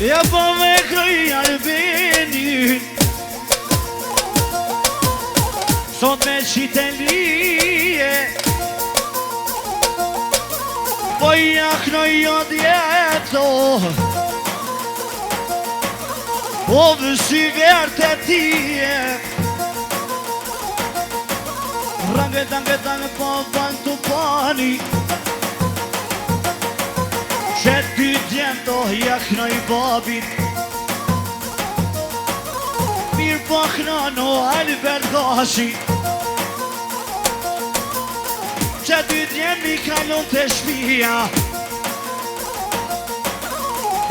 Ja po me këj Albinin Sot me qitelije Po jaknoj jo djeto O vësi verte tije Range tange po ban të pani Që ty djendo jaknoj babit Mirë po knono Albert Gashi Që ty djend mi kalon të shpia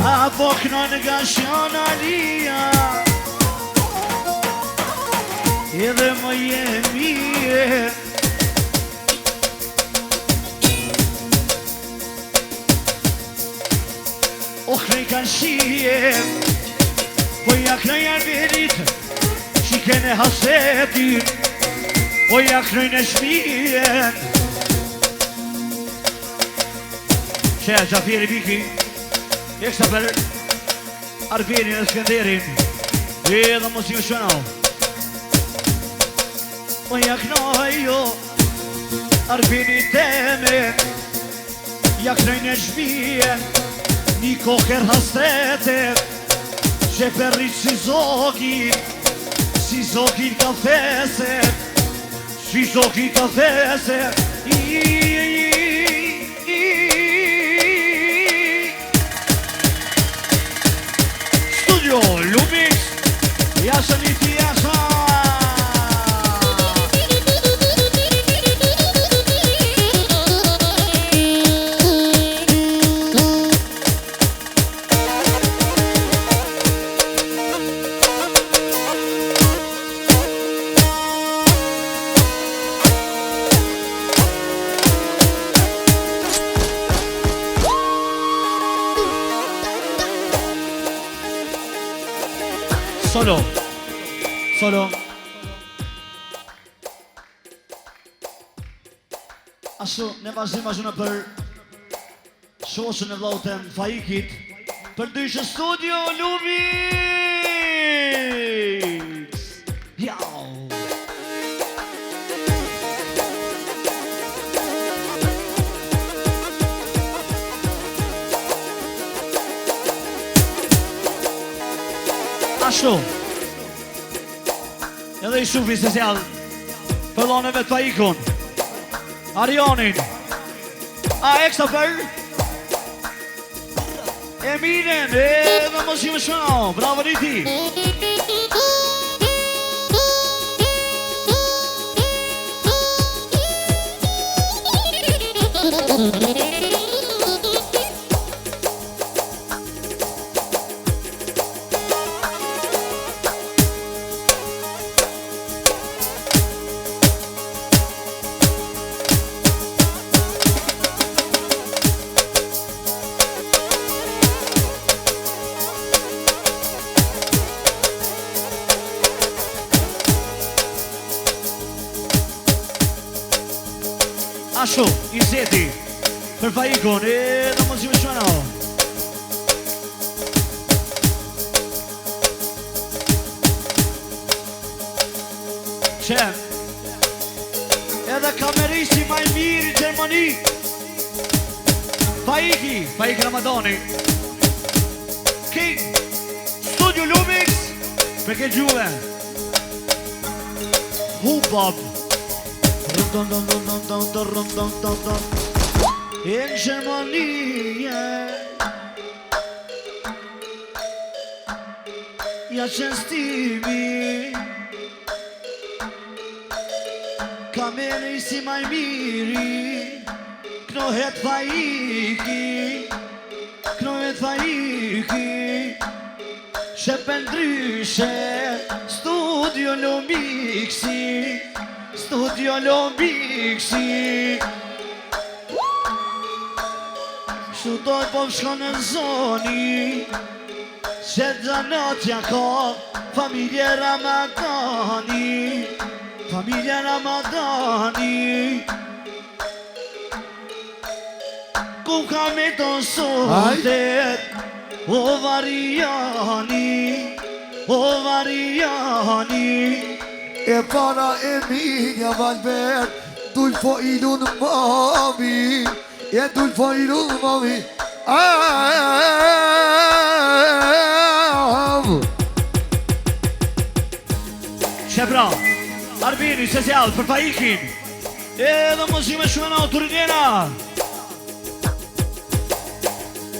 Apo knon nga Shanalia Edhe më jemi O krej kanë shije Po jaknoj Albinit Shikene hasetit Po jaknoj në shmijen Që Gjafiri Biki Eksta për Albinin e Skenderin Edhe mos i më shënau Po jaknoj jo Albinit teme Jaknoj në shmijen Një koker hastretet Që përrit si zokin kafeset Si zokin kafeset Studio Lumix Jasha një ti jasha Solo Ashtu, ne vazhdim ashtu në për shoshën e vllautën Faikit Për dyshë studio Lumix Jau Ashtu Edhe i shufi se sjallë Pëlloneve të Faikun Arionin A eksta për Eminen Edhe mos i më shëno Bravo një ti Ashtu, i zeti Për Faikun Edhe mos i më shëno Që Edhe kameristi maj mirë i Gjermani Faiki Ramadani King Studio Lumix Për ke gjuve Hubab In Germania ja qestimi ka meni si maj miri knohet fajiki knohet fajiki shepen ndryshe studio Lomiksi studio Lomiksi Shu dojt po shkon në zoni Se zanotja ka familje Ramadani Familje Ramadani Ku ka me të sotet O Variani O Variani E para e minja Valbert Dul fo ilun mami E dul fo ilun mami Shepra, Arbini, special për Fajikin Edhe muzime shumë në autorinjera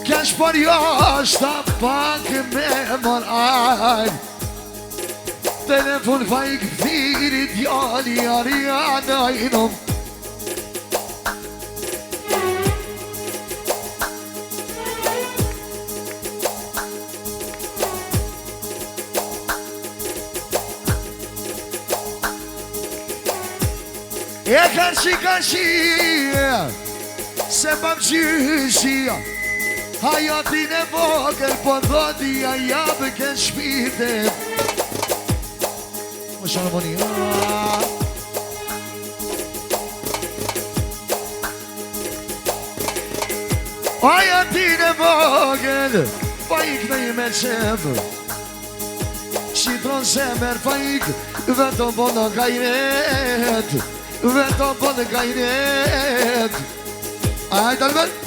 Kesh për jashta pak me maraj Telefon Fajik thirit jali Ariana inom E kashi Se pam qyshi Hajatin e vogël Po dhodi a jabë kënë shpite Më shanë moni Hajatin e vogël Pa ik në i me qëmë Shqitron zemër pa ik Vetëm po në gajret Vetëm po në gajret Ajde Albert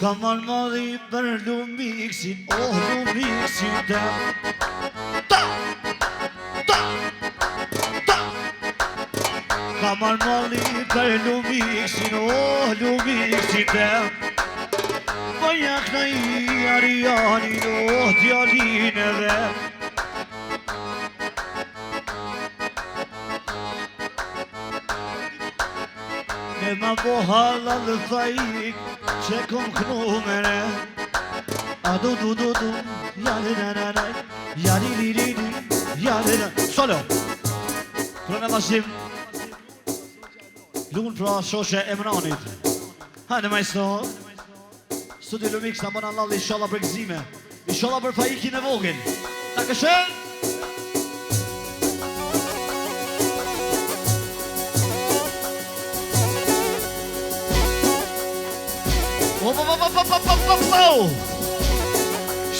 Kamar madhi për Lumiksin, oh Lumiksin ta Kamar madhi për Lumiksin, oh Lumiksin ta Vajak në i Arianin, oh djalin edhe Ne ma po halal dhe Fajik Që kom knu mene A du Jali nananaj Jali li Jali nananaj Solo Kërën e vazhdim Lunë pra shoshe Emranit Hajde majsto Studio Lumix në bëna lalli Inshallah për gëzime Inshallah për Fajikin e vogin Ta këshën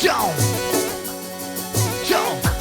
Ciao! Ciao!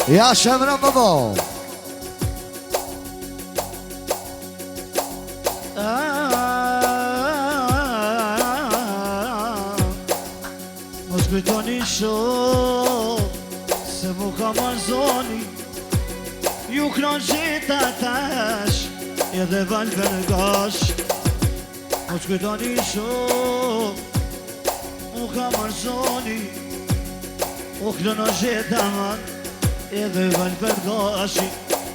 Ja shemra babo Mos kujtoni shoh Se mu ka marzoni Ju kron gjeta tash Edhe valve në gash Mos kujtoni shoh Mu ka marzoni U kron gjeta man Edhe valve në gash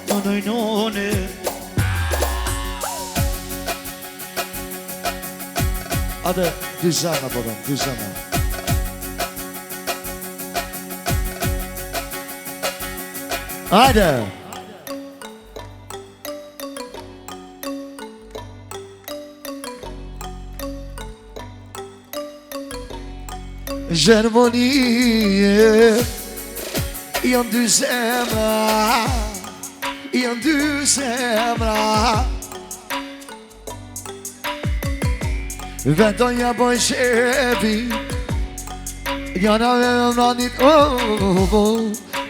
Nonoj Ade, dy zana podam, dy zana Ajde Gjermonie janë dy zemra, janë dy zemra. Vetonja boj shepi, njëna me më nanit,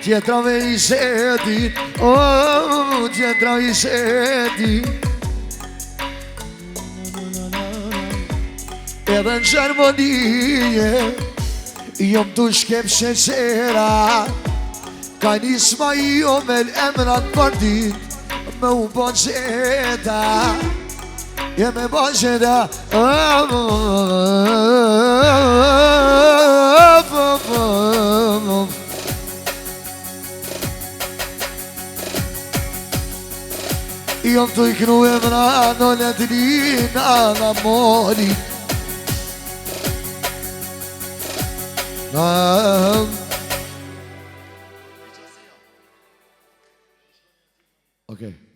tjetrave i shetit, tjetrave i shetit. Edhe në Gjermonie jom të shkep sheqera, ka nisma jo me l'emrat për dit, me u po qeta, me po qeta. Jom të iknu emra në letrina në mori. Okay.